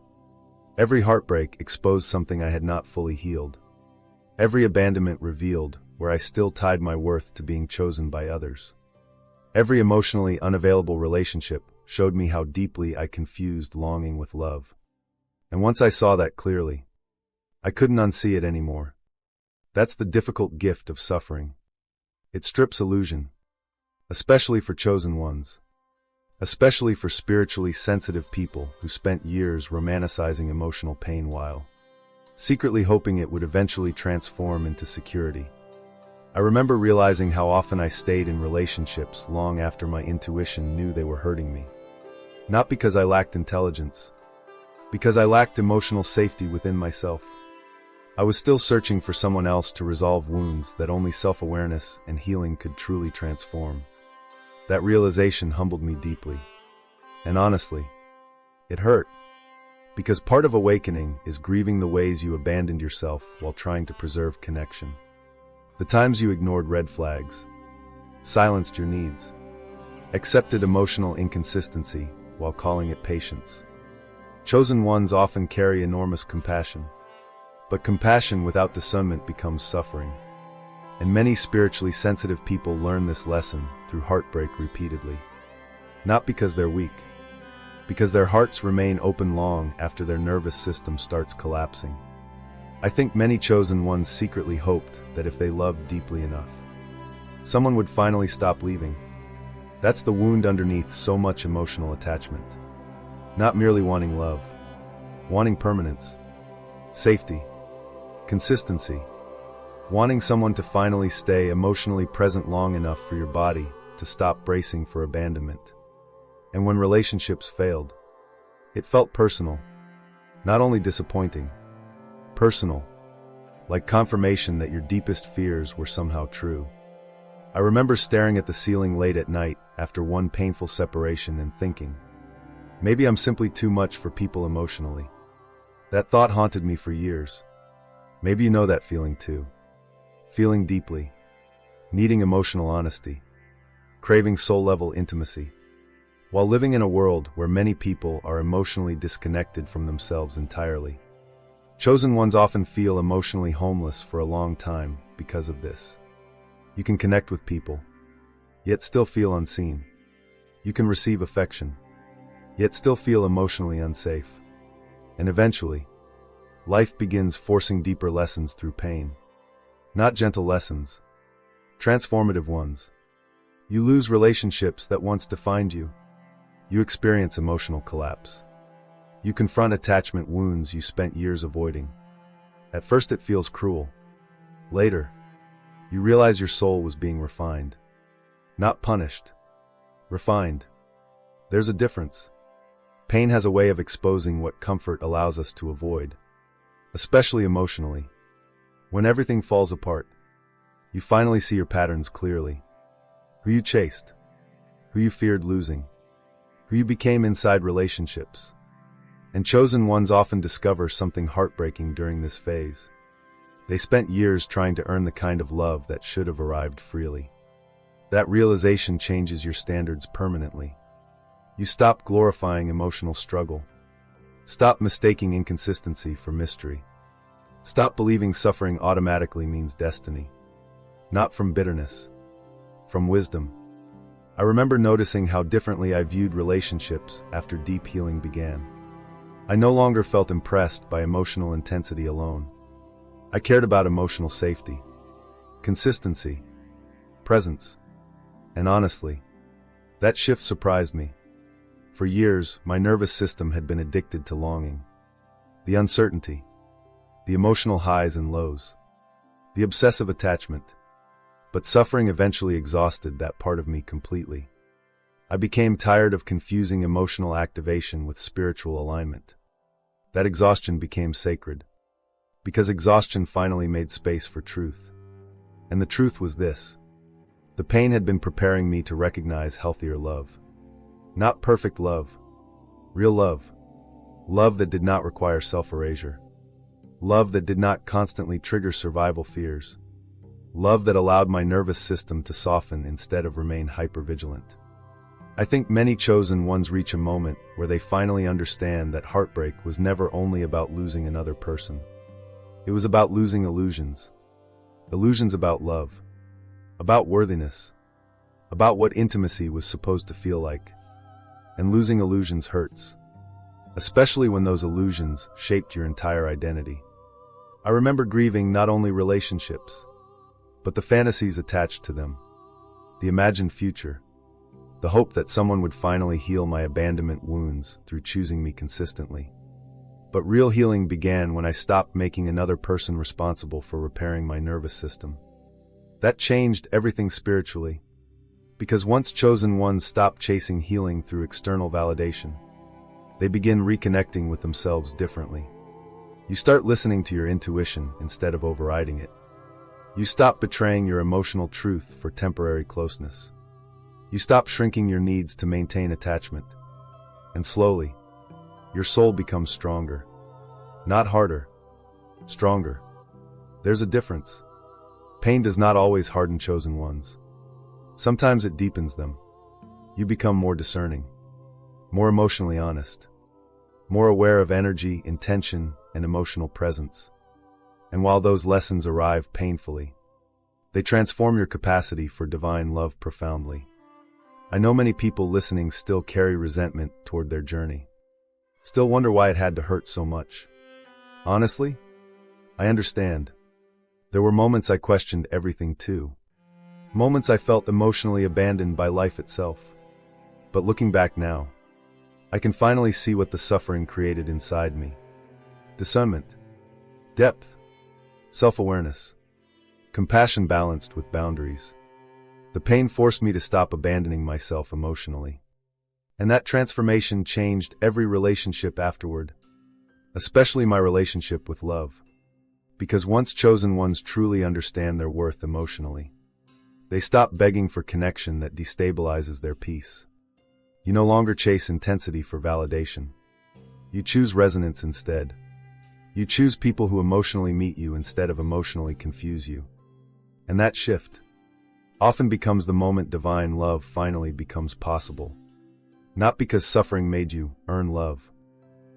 Every heartbreak exposed something I had not fully healed. Every abandonment revealed where I still tied my worth to being chosen by others. Every emotionally unavailable relationship showed me how deeply I confused longing with love. And once I saw that clearly, I couldn't unsee it anymore. That's the difficult gift of suffering. It strips illusion, especially for chosen ones, especially for spiritually sensitive people who spent years romanticizing emotional pain while secretly hoping it would eventually transform into security. I remember realizing how often I stayed in relationships long after my intuition knew they were hurting me. Not because I lacked intelligence, because I lacked emotional safety within myself. I was still searching for someone else to resolve wounds that only self-awareness and healing could truly transform. That realization humbled me deeply. And honestly, it hurt. Because part of awakening is grieving the ways you abandoned yourself while trying to preserve connection. The times you ignored red flags, silenced your needs, accepted emotional inconsistency while calling it patience. Chosen ones often carry enormous compassion, but compassion without discernment becomes suffering. And many spiritually sensitive people learn this lesson through heartbreak repeatedly. Not because they're weak, because their hearts remain open long after their nervous system starts collapsing. I think many chosen ones secretly hoped that if they loved deeply enough, someone would finally stop leaving. That's the wound underneath so much emotional attachment. Not merely wanting love, wanting permanence, safety, consistency, wanting someone to finally stay emotionally present long enough for your body to stop bracing for abandonment. And when relationships failed, it felt personal, not only disappointing, personal, like confirmation that your deepest fears were somehow true. I remember staring at the ceiling late at night after one painful separation and thinking, maybe I'm simply too much for people emotionally. That thought haunted me for years. Maybe you know that feeling too. Feeling deeply, needing emotional honesty, craving soul-level intimacy, while living in a world where many people are emotionally disconnected from themselves entirely. Chosen ones often feel emotionally homeless for a long time because of this. You can connect with people, yet still feel unseen. You can receive affection, yet still feel emotionally unsafe. And eventually, life begins forcing deeper lessons through pain. Not gentle lessons, transformative ones. You lose relationships that once defined you. You experience emotional collapse. You confront attachment wounds you spent years avoiding. At first it feels cruel. Later, you realize your soul was being refined. Not punished. Refined. There's a difference. Pain has a way of exposing what comfort allows us to avoid, especially emotionally. When everything falls apart, you finally see your patterns clearly. Who you chased, who you feared losing, who you became inside relationships. And chosen ones often discover something heartbreaking during this phase. They spent years trying to earn the kind of love that should have arrived freely. That realization changes your standards permanently. You stop glorifying emotional struggle. Stop mistaking inconsistency for mystery. Stop believing suffering automatically means destiny. Not from bitterness, from wisdom. I remember noticing how differently I viewed relationships after deep healing began. I no longer felt impressed by emotional intensity alone. I cared about emotional safety, consistency, presence, and honestly, that shift surprised me. For years, my nervous system had been addicted to longing. The uncertainty, the emotional highs and lows, the obsessive attachment. But suffering eventually exhausted that part of me completely. I became tired of confusing emotional activation with spiritual alignment. That exhaustion became sacred, because exhaustion finally made space for truth. And the truth was this: the pain had been preparing me to recognize healthier love. Not perfect love, real love. Love that did not require self-erasure. Love that did not constantly trigger survival fears. Love that allowed my nervous system to soften instead of remain hypervigilant. I think many chosen ones reach a moment where they finally understand that heartbreak was never only about losing another person. It was about losing illusions, illusions about love, about worthiness, about what intimacy was supposed to feel like. And losing illusions hurts, especially when those illusions shaped your entire identity. I remember grieving not only relationships, but the fantasies attached to them, the imagined future, the hope that someone would finally heal my abandonment wounds through choosing me consistently. But real healing began when I stopped making another person responsible for repairing my nervous system. That changed everything spiritually, because once chosen ones stop chasing healing through external validation, they begin reconnecting with themselves differently. You start listening to your intuition instead of overriding it. You stop betraying your emotional truth for temporary closeness. You stop shrinking your needs to maintain attachment. And slowly, your soul becomes stronger. Not harder, stronger. There's a difference. Pain does not always harden chosen ones. Sometimes it deepens them. You become more discerning, more emotionally honest, more aware of energy, intention, and emotional presence. And while those lessons arrive painfully, they transform your capacity for divine love profoundly. I know many people listening still carry resentment toward their journey, still wonder why it had to hurt so much. Honestly, I understand. There were moments I questioned everything too. Moments I felt emotionally abandoned by life itself. But looking back now, I can finally see what the suffering created inside me. Discernment, depth, self-awareness, compassion balanced with boundaries. The pain forced me to stop abandoning myself emotionally. And that transformation changed every relationship afterward, especially my relationship with love. Because once chosen ones truly understand their worth emotionally, they stop begging for connection that destabilizes their peace. You no longer chase intensity for validation. You choose resonance instead. You choose people who emotionally meet you instead of emotionally confuse you. And that shift often becomes the moment divine love finally becomes possible. Not because suffering made you earn love,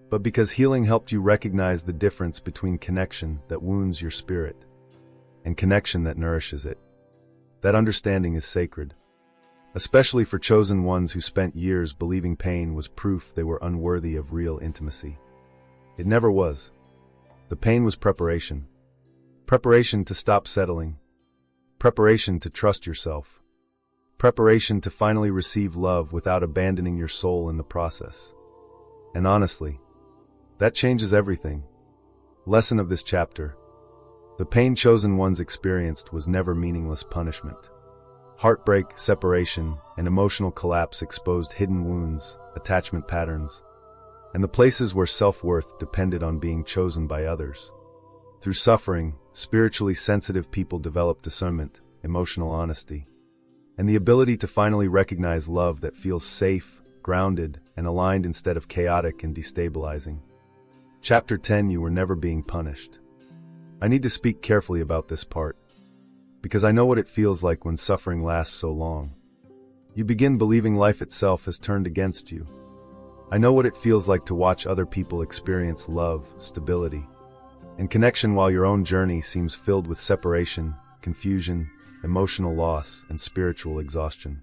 but because healing helped you recognize the difference between connection that wounds your spirit and connection that nourishes it. That understanding is sacred, especially for chosen ones who spent years believing pain was proof they were unworthy of real intimacy. It never was. The pain was preparation. Preparation to stop settling. Preparation to trust yourself. Preparation to finally receive love without abandoning your soul in the process. And honestly, that changes everything. Lesson of this chapter: the pain chosen ones experienced was never meaningless punishment. Heartbreak, separation, and emotional collapse exposed hidden wounds, attachment patterns, and the places where self-worth depended on being chosen by others. Through suffering, spiritually sensitive people develop discernment, emotional honesty, and the ability to finally recognize love that feels safe, grounded, and aligned instead of chaotic and destabilizing. Chapter 10: You were never being punished. I need to speak carefully about this part, because I know what it feels like when suffering lasts so long. You begin believing life itself has turned against you. I know what it feels like to watch other people experience love, stability, and connection while your own journey seems filled with separation, confusion, emotional loss, and spiritual exhaustion.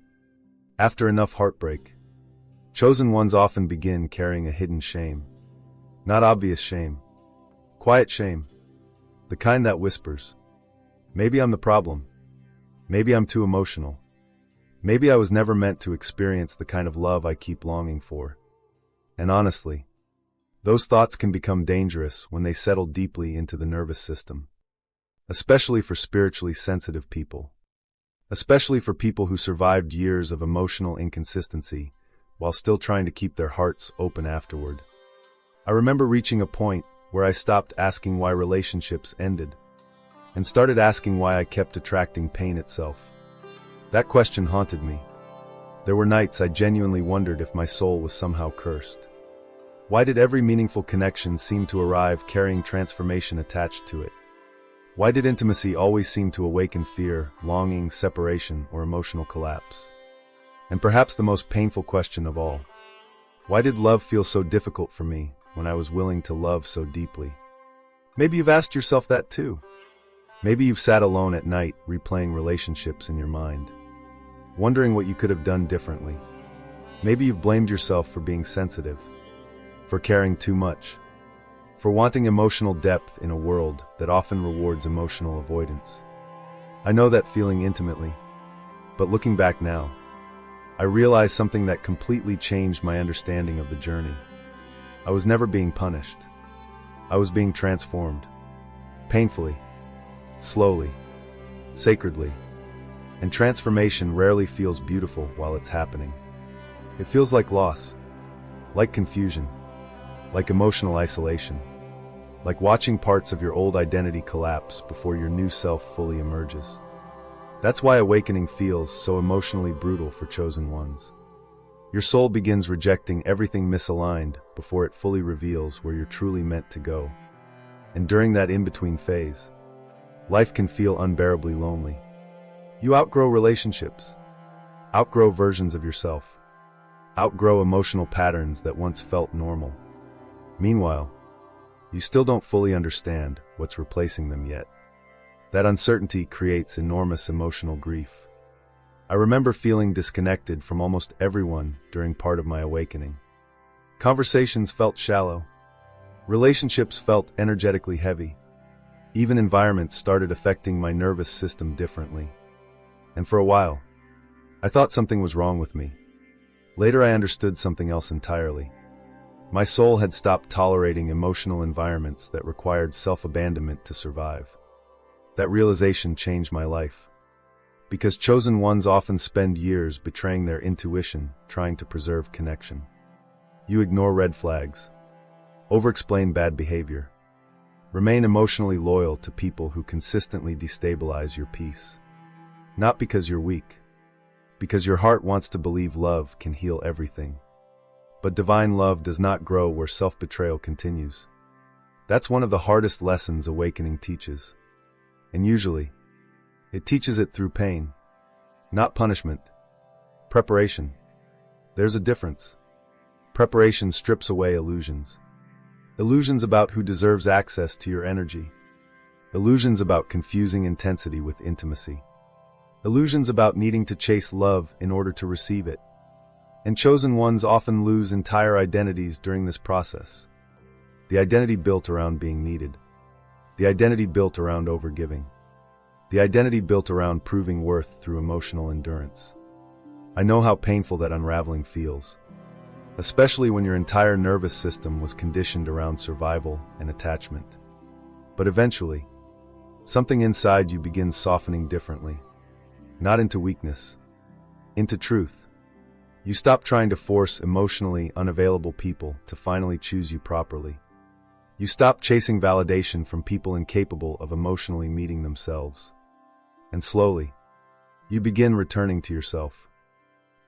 After enough heartbreak, chosen ones often begin carrying a hidden shame. Not obvious shame. Quiet shame. The kind that whispers, maybe I'm the problem. Maybe I'm too emotional. Maybe I was never meant to experience the kind of love I keep longing for. And honestly, those thoughts can become dangerous when they settle deeply into the nervous system. Especially for spiritually sensitive people. Especially for people who survived years of emotional inconsistency while still trying to keep their hearts open afterward. I remember reaching a point where I stopped asking why relationships ended and started asking why I kept attracting pain itself. That question haunted me. There were nights I genuinely wondered if my soul was somehow cursed. Why did every meaningful connection seem to arrive carrying transformation attached to it? Why did intimacy always seem to awaken fear, longing, separation, or emotional collapse? And perhaps the most painful question of all, why did love feel so difficult for me when I was willing to love so deeply? Maybe you've asked yourself that too. Maybe you've sat alone at night replaying relationships in your mind, wondering what you could have done differently. Maybe you've blamed yourself for being sensitive, for caring too much, for wanting emotional depth in a world that often rewards emotional avoidance. I know that feeling intimately, but looking back now, I realized something that completely changed my understanding of the journey. I was never being punished. I was being transformed. Painfully, slowly, sacredly. And transformation rarely feels beautiful while it's happening. It feels like loss, like confusion, like emotional isolation, like watching parts of your old identity collapse before your new self fully emerges. That's why awakening feels so emotionally brutal for chosen ones. Your soul begins rejecting everything misaligned before it fully reveals where you're truly meant to go. And during that in-between phase, life can feel unbearably lonely. You outgrow relationships, outgrow versions of yourself, outgrow emotional patterns that once felt normal. Meanwhile, you still don't fully understand what's replacing them yet. That uncertainty creates enormous emotional grief. I remember feeling disconnected from almost everyone during part of my awakening. Conversations felt shallow. Relationships felt energetically heavy. Even environments started affecting my nervous system differently. And for a while, I thought something was wrong with me. Later I understood something else entirely. My soul had stopped tolerating emotional environments that required self-abandonment to survive. That realization changed my life. Because chosen ones often spend years betraying their intuition, trying to preserve connection. You ignore red flags, over-explain bad behavior, remain emotionally loyal to people who consistently destabilize your peace. Not because you're weak, because your heart wants to believe love can heal everything. But divine love does not grow where self-betrayal continues. That's one of the hardest lessons awakening teaches. And usually, it teaches it through pain, not punishment. Preparation. There's a difference. Preparation strips away illusions. Illusions about who deserves access to your energy. Illusions about confusing intensity with intimacy. Illusions about needing to chase love in order to receive it. And chosen ones often lose entire identities during this process. The identity built around being needed. The identity built around overgiving. The identity built around proving worth through emotional endurance. I know how painful that unraveling feels, especially when your entire nervous system was conditioned around survival and attachment. But eventually, something inside you begins softening differently. Not into weakness, into truth. You stop trying to force emotionally unavailable people to finally choose you properly. You stop chasing validation from people incapable of emotionally meeting themselves. And slowly, you begin returning to yourself.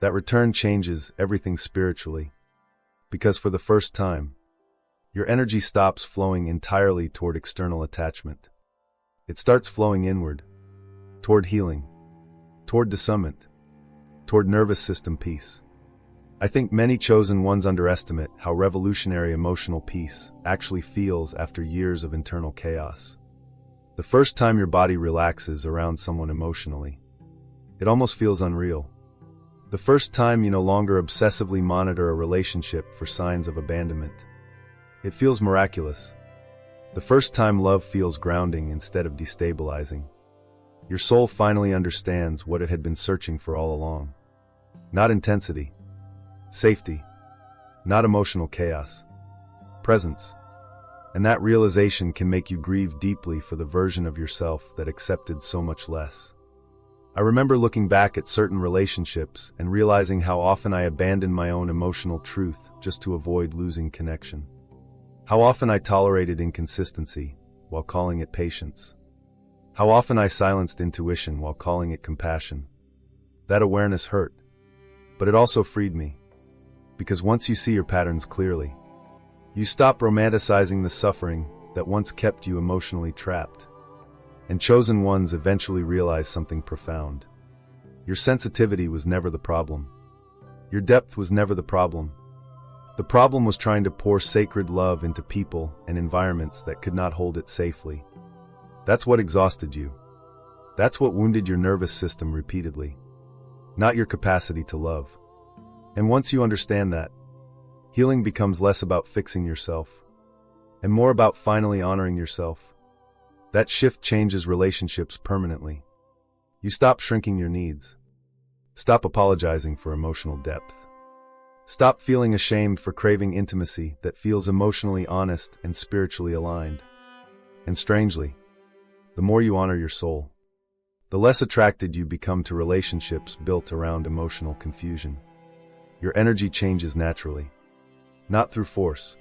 That return changes everything spiritually, because for the first time, your energy stops flowing entirely toward external attachment. It starts flowing inward, toward healing, toward discernment, toward nervous system peace. I think many chosen ones underestimate how revolutionary emotional peace actually feels after years of internal chaos. The first time your body relaxes around someone emotionally, it almost feels unreal. The first time you no longer obsessively monitor a relationship for signs of abandonment, it feels miraculous. The first time love feels grounding instead of destabilizing. Your soul finally understands what it had been searching for all along. Not intensity, safety, not emotional chaos, presence. And that realization can make you grieve deeply for the version of yourself that accepted so much less. I remember looking back at certain relationships and realizing how often I abandoned my own emotional truth just to avoid losing connection. How often I tolerated inconsistency while calling it patience. How often I silenced intuition while calling it compassion. That awareness hurt, but it also freed me. Because once you see your patterns clearly, you stop romanticizing the suffering that once kept you emotionally trapped. And chosen ones eventually realize something profound. Your sensitivity was never the problem. Your depth was never the problem. The problem was trying to pour sacred love into people and environments that could not hold it safely. That's what exhausted you. That's what wounded your nervous system repeatedly. Not your capacity to love. And once you understand that, healing becomes less about fixing yourself and more about finally honoring yourself. That shift changes relationships permanently. You stop shrinking your needs. Stop apologizing for emotional depth. Stop feeling ashamed for craving intimacy that feels emotionally honest and spiritually aligned. And strangely, the more you honor your soul, the less attracted you become to relationships built around emotional confusion. Your energy changes naturally, not through force,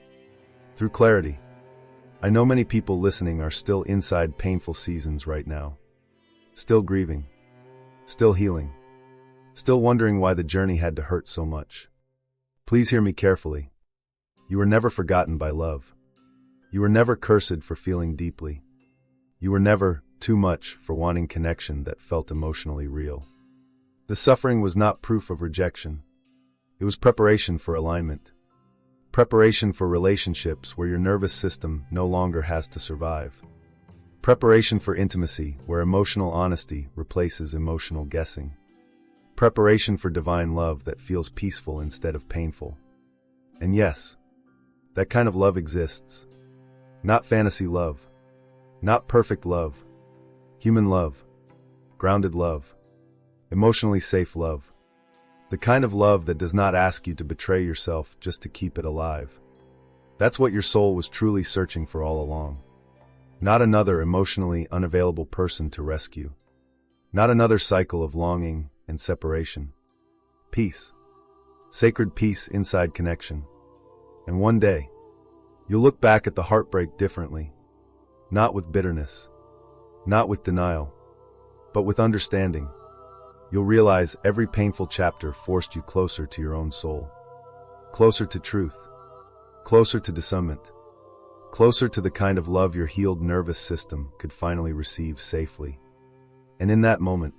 through clarity. I know many people listening are still inside painful seasons right now. Still grieving, still healing, still wondering why the journey had to hurt so much. Please hear me carefully. You were never forgotten by love. You were never cursed for feeling deeply. You were never too much for wanting connection that felt emotionally real. The suffering was not proof of rejection. It was preparation for alignment. Preparation for relationships where your nervous system no longer has to survive. Preparation for intimacy where emotional honesty replaces emotional guessing. Preparation for divine love that feels peaceful instead of painful. And yes, that kind of love exists. Not fantasy love. Not perfect love. Human love. Grounded love. Emotionally safe love. The kind of love that does not ask you to betray yourself just to keep it alive. That's what your soul was truly searching for all along. Not another emotionally unavailable person to rescue. Not another cycle of longing and separation. Peace. Sacred peace inside connection. And one day, you'll look back at the heartbreak differently. Not with bitterness. Not with denial. But with understanding. You'll realize every painful chapter forced you closer to your own soul. Closer to truth. Closer to discernment. Closer to the kind of love your healed nervous system could finally receive safely. And in that moment,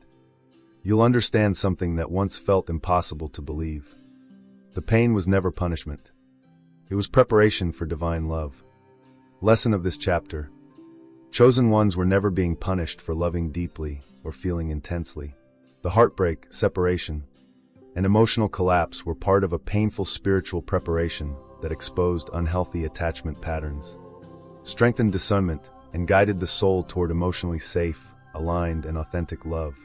you'll understand something that once felt impossible to believe. The pain was never punishment. It was preparation for divine love. Lesson of this chapter: chosen ones were never being punished for loving deeply or feeling intensely. The heartbreak, separation, and emotional collapse were part of a painful spiritual preparation that exposed unhealthy attachment patterns, strengthened discernment, and guided the soul toward emotionally safe, aligned, and authentic love.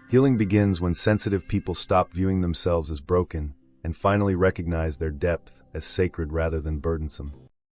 Healing begins when sensitive people stop viewing themselves as broken and finally recognize their depth as sacred rather than burdensome.